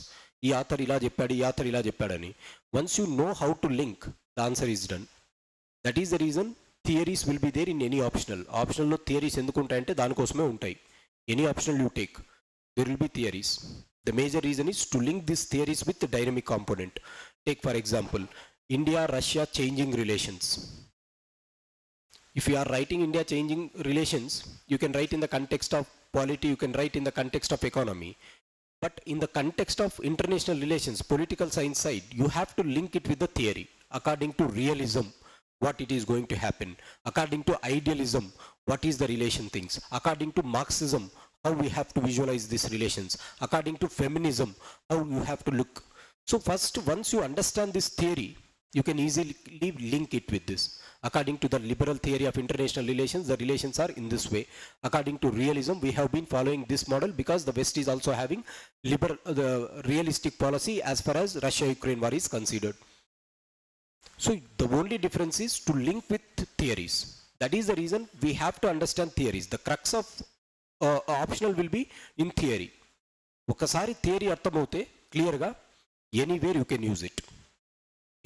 ఈ author ఇలా చెప్పాడు, ఈ author ఇలా చెప్పాడని. Once you know how to link, the answer is done. That is the reason theories will be there in any optional. Optional లో theories ఎందుకు ఉంటాయంటే దానికోసమే ఉంటాయి. Any optional you take, there will be theories. The major reason is to link these theories with the dynamic component. Take for example, India-Russia changing relations. If you are writing India changing relations, you can write in the context of polity, you can write in the context of economy. But in the context of international relations, political science side, you have to link it with the theory. According to realism, what it is going to happen. According to idealism, what is the relation things. According to Marxism, how we have to visualize these relations. According to feminism, how you have to look. So first, once you understand this theory, you can easily link it with this. According to the liberal theory of international relations, the relations are in this way. According to realism, we have been following this model because the West is also having the realistic policy as far as Russia-Ukraine war is considered. So the only difference is to link with theories. That is the reason we have to understand theories. The crux of optional will be in theory. ఒకసారి theory అర్థమవుతే క్లియర్గా anywhere you can use it.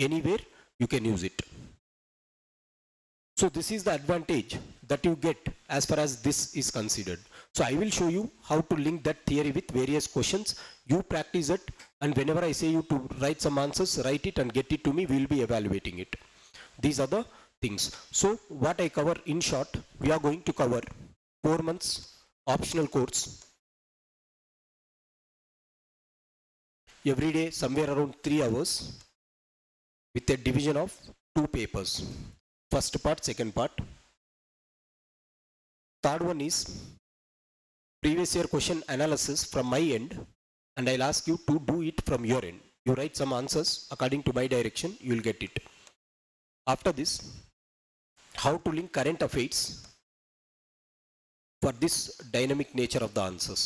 Anywhere you can use it. So this is the advantage that you get as far as this is considered. So I will show you how to link that theory with various questions. You practice it, and whenever I say you to write some answers, write it and get it to me. We will be evaluating it. These are the things. So what I cover in short, we are going to cover 4 months optional course. Every day somewhere around 3 hours. With a division of 2 papers. First part, second part. Third one is previous year question analysis from my end, and I'll ask you to do it from your end. You write some answers according to my direction, you will get it. After this, how to link current affairs for this dynamic nature of the answers.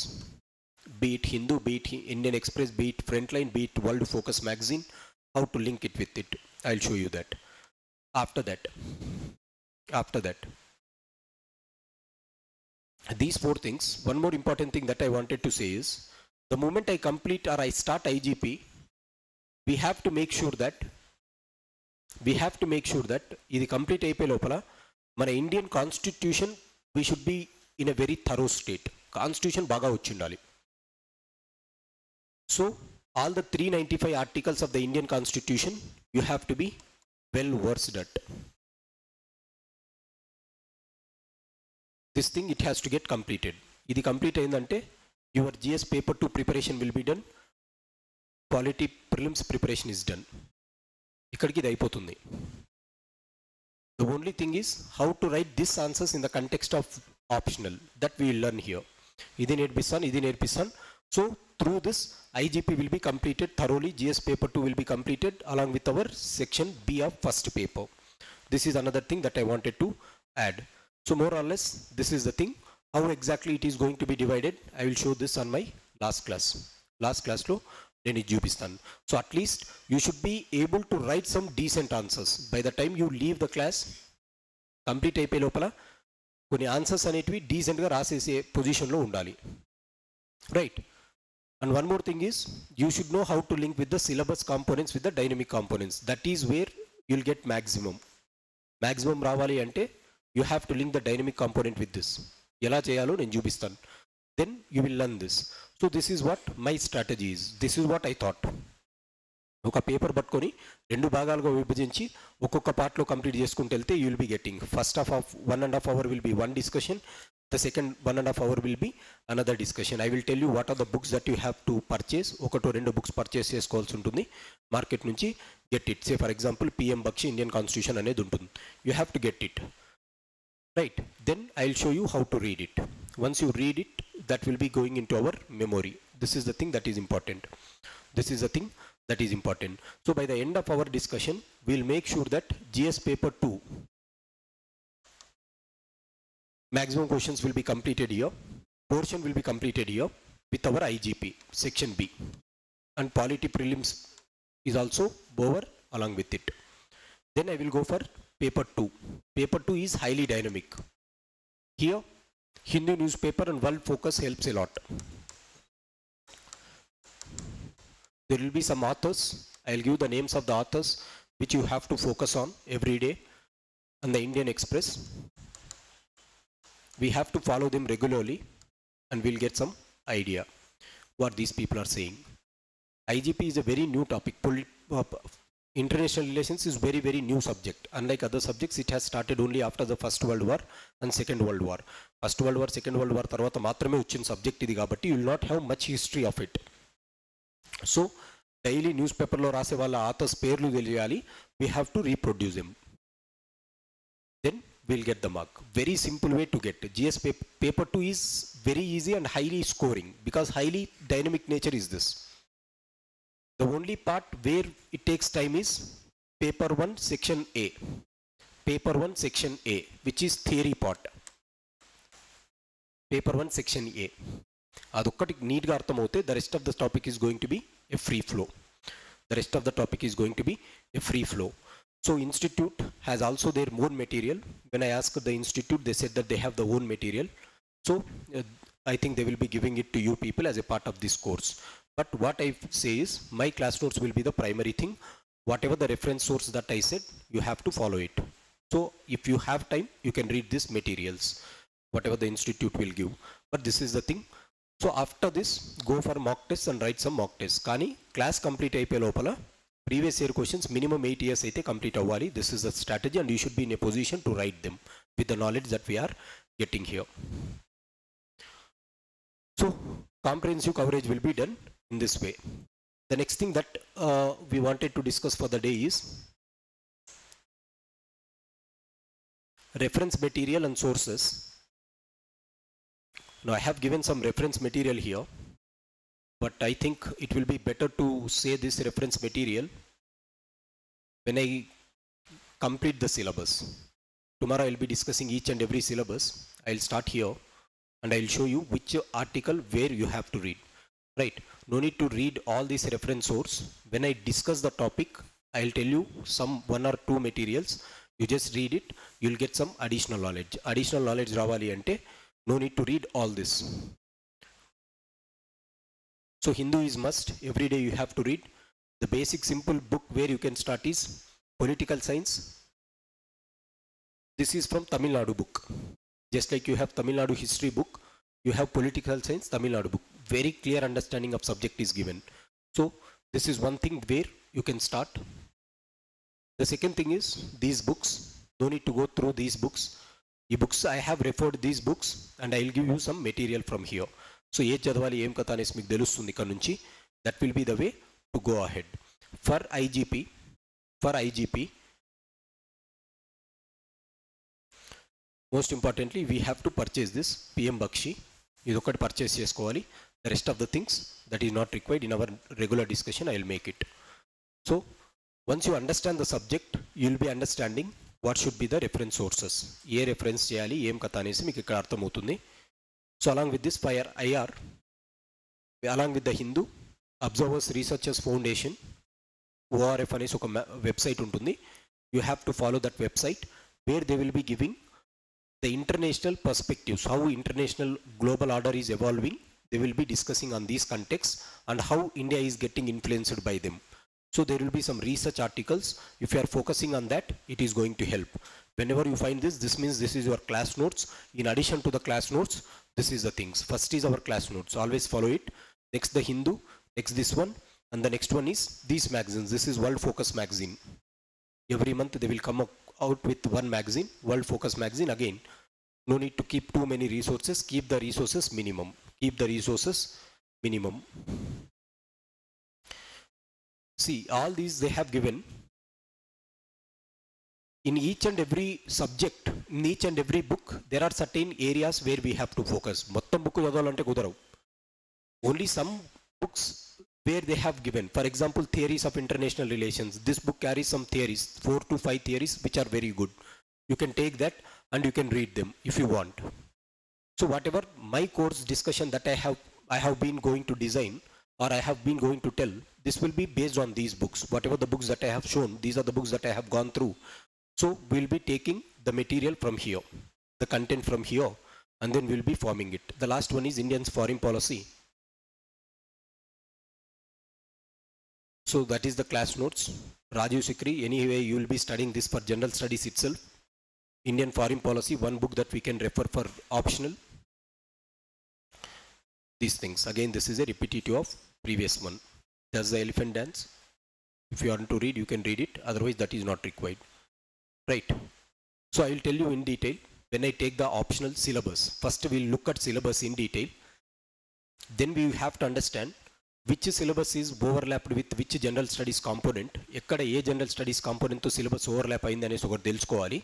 Be it Hindu, be it Indian Express, be it Frontline, be it World Focus magazine. How to link it with it, I'll show you that. After that, these 4 things. One more important thing that I wanted to say is, the moment I complete or I start IGP, we have to make sure that ఇది complete అయిపోయే లోపల మన Indian constitution we should be in a very thorough state. Constitution బాగా వచ్చి ఉండాలి. So all the 395 articles of the Indian Constitution, you have to be well versed at. This thing, it has to get completed. Idi complete ayindante your GS paper 2 preparation will be done. Polity prelims preparation is done. Ikkadiki idi ayipotundi. The only thing is how to write these answers in the context of optional. That we will learn here. Idi nerpissan. So through this, IGP will be completed thoroughly. GS paper 2 will be completed along with our section B of first paper. This is another thing that I wanted to add. So more or less, this is the thing. How exactly it is going to be divided, I will show this on my last class. Last class lo nenu chupistan. So at least you should be able to write some decent answers. By the time you leave the class, complete అయిపోయే లోపల కొన్ని answers అనేటివి decent గా రాసేసే position లో ఉండాలి. Right? And one more thing is, you should know how to link with the syllabus components with the dynamic components. That is where you'll get maximum. Maximum రావాలి అంటే you have to link the dynamic component with this. ఎలా చేయాలో నేను చూపిస్తాను. Then you will learn this. So this is what my strategy is. This is what I thought. ఒక paper పట్టుకొని 2 భాగాలుగా విభజించి ఒక్కొక్క పార్ట్లో కంప్లీట్ చేసుకుంటూ వెళ్తే you will be getting first half of 1.5 hour will be one discussion, the second 1.5 hour will be another discussion. I will tell you what are the books that you have to purchase. ఒకటో రెండు books purchase చేసుకోవాల్సి ఉంటుంది market నుంచి. Get it. Say for example PM Bakshi Indian constitution అనేది ఉంటుంది. You have to get it, right? Then I will show you how to read it. Once you read it, that will be going into our memory. This is the thing that is important. This is the thing that is important. So by the end of our discussion, we will make sure that GS paper 2 maximum questions will be completed here, portion will be completed here with our IGP section B, and polity prelims is also over along with it. Then I will go for paper 2. Paper 2 is highly dynamic. Here Hindu newspaper and world focus helps a lot. There will be some authors. I will give the names of the authors which you have to focus on every day. And the Indian Express, we have to follow them regularly and we'll get some idea what these people are saying. IGP is a very new topic. International relations is very, very new subject. Unlike other subjects, it has started only after the First World War and Second World War. First World War, Second World War tarvata maatrame vachina subject idi kabatti you will not have much history of it. So daily newspaper lo rase valla authors perlu teliyali, we have to reproduce them. Then we'll get the mark. Very simple way to get. GS paper 2 is very easy and highly scoring because highly dynamic nature is this. The only part where it takes time is paper 1 section A. Paper 1 section A, which is theory part. Paper 1 section A. Adokkati neat ga artham avute, the rest of the topic is going to be a free flow. The rest of the topic is going to be a free flow. So institute has also their own material. When I asked the institute, they said that they have their own material. So I think they will be giving it to you people as a part of this course. But what I say is my class notes will be the primary thing. Whatever the reference source that I said, you have to follow it. So if you have time, you can read these materials, whatever the institute will give. But this is the thing. So after this, go for mock tests and write some mock tests. Kani class complete అయిపోయే లోపల previous year questions minimum 8 years అయితే complete అవ్వాలి. This is the strategy and you should be in a position to write them with the knowledge that we are getting here. So comprehensive coverage will be done in this way. The next thing that we wanted to discuss for the day is reference material and sources. Now I have given some reference material here, but I think it will be better to say this reference material when I complete the syllabus. Tomorrow I will be discussing each and every syllabus. I will start here and I will show you which article where you have to read. Right, no need to read all these reference source. When I discuss the topic, I will tell you some 1 or 2 materials. You just read it, you will get some additional knowledge. Additional knowledge ravali ante no need to read all this. So Hindu is must. Every day you have to read. The basic simple book where you can start is political science. This is from Tamil Nadu book. Just like you have Tamil Nadu history book, you have political science Tamil Nadu book. Very clear understanding of subject is given. So this is one thing where you can start. The second thing is these books. No need to go through these books. The books I have referred these books and I will give you some material from here. So ఏ చదవాలి ఏం కథ అనేసి మీకు తెలుస్తుంది ఇక్కడ నుంచి. That will be the way to go ahead. For IGP, most importantly we have to purchase this PM Bakshi. ఇది ఒకటి పర్చేస్ చేసుకోవాలి. The rest of the things that is not required in our regular discussion, I will make it. So once you understand the subject, you will be understanding what should be the reference sources. A reference చేయాలి ఏం కథ అనేసి మీకు ఇక్కడ అర్థమవుతుంది. So along with this PSIR, along with the Hindu Observers Researchers Foundation, ORF అనేసి ఒక website ఉంటుంది. You have to follow that website where they will be giving the international perspectives, how international global order is evolving. They will be discussing on these contexts and how India is getting influenced by them. So there will be some research articles. If you are focusing on that, it is going to help. Whenever you find this, this means this is your class notes. In addition to the class notes, this is the things. First is our class notes. Always follow it. Next the Hindu. Next this one. And the next one is these magazines. This is World Focus magazine. Every month they will come out with one magazine, World Focus magazine. Again, no need to keep too many resources. Keep the resources minimum. Keep the resources minimum. See, all these they have given. In each and every subject, in each and every book, there are certain areas where we have to focus. Mottam book chadavalante kudaravu. Only some books where they have given. For example, theories of international relations. This book carries some theories, 4 to 5 theories, which are very good. You can take that and you can read them if you want. So whatever my course discussion that I have been going to design, or I have been going to tell, this will be based on these books. Whatever the books that I have shown, these are the books that I have gone through. So we'll be taking the material from here, the content from here, and then we'll be forming it. The last one is Indian's foreign policy. So that is the class notes. Rajiv Sikri, anyway you will be studying this for general studies itself. Indian foreign policy, one book that we can refer for optional. These things. Again, this is a repetitive of previous one. Does the elephant dance? If you want to read, you can read it. Otherwise, that is not required. Right. So I will tell you in detail when I take the optional syllabus. First, we will look at syllabus in detail. Then we have to understand which syllabus is overlapped with which general studies component. Ekkada A general studies component తో syllabus overlap అయింది అనేసి ఒకటి తెలుసుకోవాలి.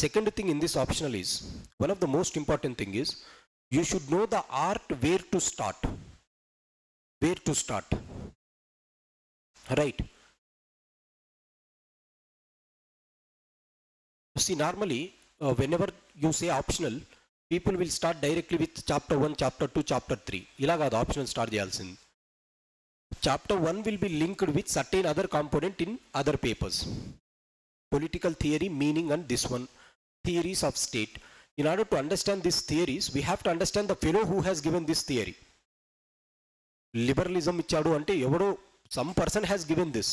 Second thing in this optional is, one of the most important thing is, you should know the art where to start. Where to start. Right. See, normally, whenever you say optional, people will start directly with chapter 1, chapter 2, chapter 3. ఇలా కాదు optional start చేయాల్సింది. Chapter 1 will be linked with certain other component in other papers. Political theory, meaning, and this one, theories of state. In order to understand these theories, we have to understand the fellow who has given this theory. Liberalism ichadu ante evado, some person has given this.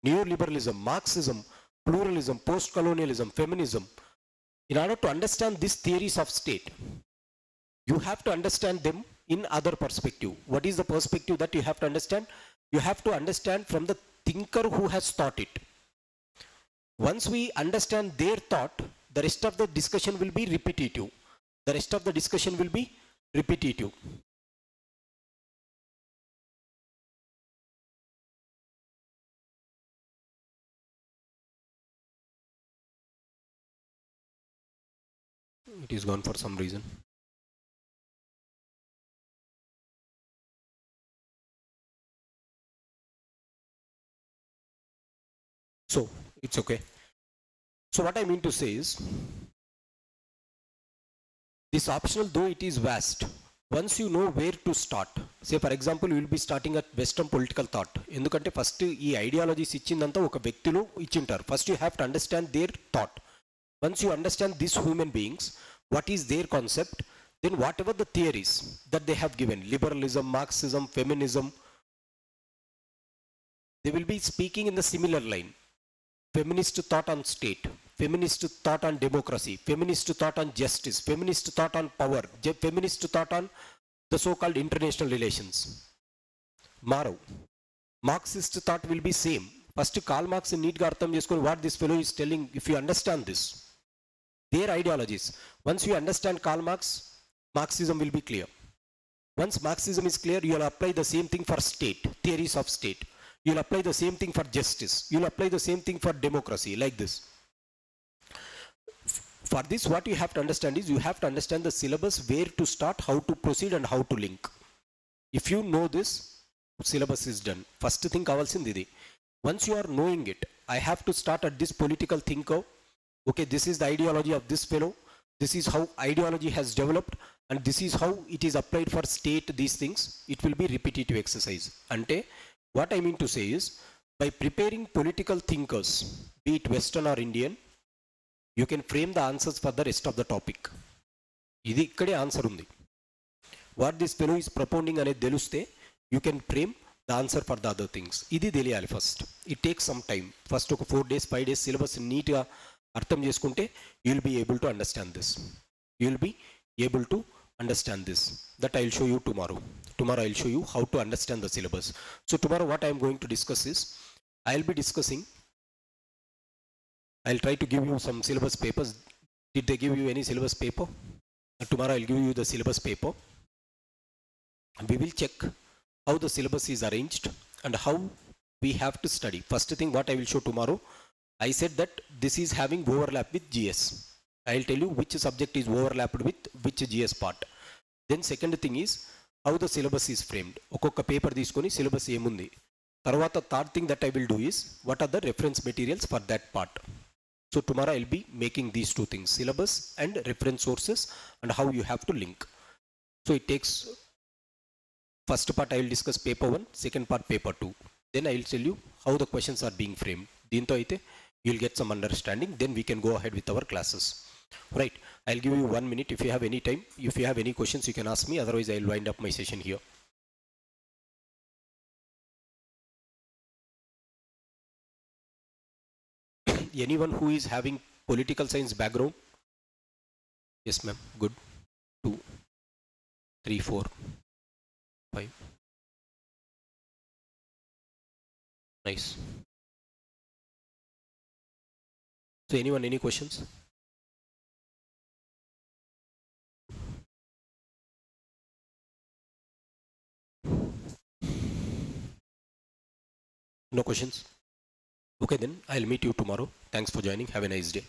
Neoliberalism, Marxism, pluralism, post-colonialism, feminism. In order to understand these theories of state, you have to understand them in other perspective. What is the perspective that you have to understand? You have to understand from the thinker who has thought it. Once we understand their thought, the rest of the discussion will be repetitive. The rest of the discussion will be repetitive. It is gone for some reason. So it's okay. So what I mean to say is, this optional, though it is vast, once you know where to start, say for example, you will be starting at Western political thought. ఎందుకంటే first ఈ ideologies ఇచ్చిందంతా ఒక వ్యక్తిలో ఇచ్చింటారు. First you have to understand their thought. Once you understand this human beings, what is their concept, then whatever the theories that they have given, liberalism, Marxism, feminism, they will be speaking in the similar line. Feminist thought on state, feminist thought on democracy, feminist thought on justice, feminist thought on power, feminist thought on the so-called international relations. Maro. Marxist thought will be same. First Karl Marx need ga artham cheskoni what this fellow is telling. If you understand this, their ideologies, once you understand Karl Marx, Marxism will be clear. Once Marxism is clear, you will apply the same thing for state, theories of state. You will apply the same thing for justice. You will apply the same thing for democracy, like this. For this, what you have to understand is, you have to understand the syllabus, where to start, how to proceed, and how to link. If you know this, syllabus is done. First thing kavalsindi idi. Once you are knowing it, I have to start at this political thinker. Okay, this is the ideology of this fellow. This is how ideology has developed, and this is how it is applied for state, these things. It will be repetitive exercise. Ante, what I mean to say is, by preparing political thinkers, be it Western or Indian, you can frame the answers for the rest of the topic. Idi ikkade answer undi. What this fellow is propounding ane deluste, you can frame the answer for the other things. Idi deliyali first. It takes some time. First oka 4 days, 5 days syllabus neat ga అర్థం చేసుకుంటే you will be able to understand this. You will be able to understand this. That I will show you tomorrow. Tomorrow I will show you how to understand the syllabus. So tomorrow what I am going to discuss is, I will be discussing, I'll try to give you some syllabus papers. Did they give you any syllabus paper? Tomorrow I'll give you the syllabus paper. We will check how the syllabus is arranged and how we have to study. First thing what I will show tomorrow, I said that this is having overlap with GS. I will tell you which subject is overlapped with which GS part. Then second thing is how the syllabus is framed. ఒక్కొక్క paper తీసుకొని syllabus ఏముంది. తర్వాత third thing that I will do is what are the reference materials for that part. So tomorrow I will be making these two things, syllabus and reference sources, and how you have to link. So it takes, first part I will discuss paper 1, second part paper 2. Then I will tell you how the questions are being framed. దీంతో అయితే you will get some understanding. Then we can go ahead with our classes. Right, I'll give you 1 minute. If you have any time, if you have any questions, you can ask me. Otherwise, I'll wind up my session here. Anyone who is having political science background? Yes, ma'am. Good. 2, 3, 4, 5. Nice. So anyone, any questions? No questions? Okay, then I'll meet you tomorrow. Thanks for joining. Have a nice day.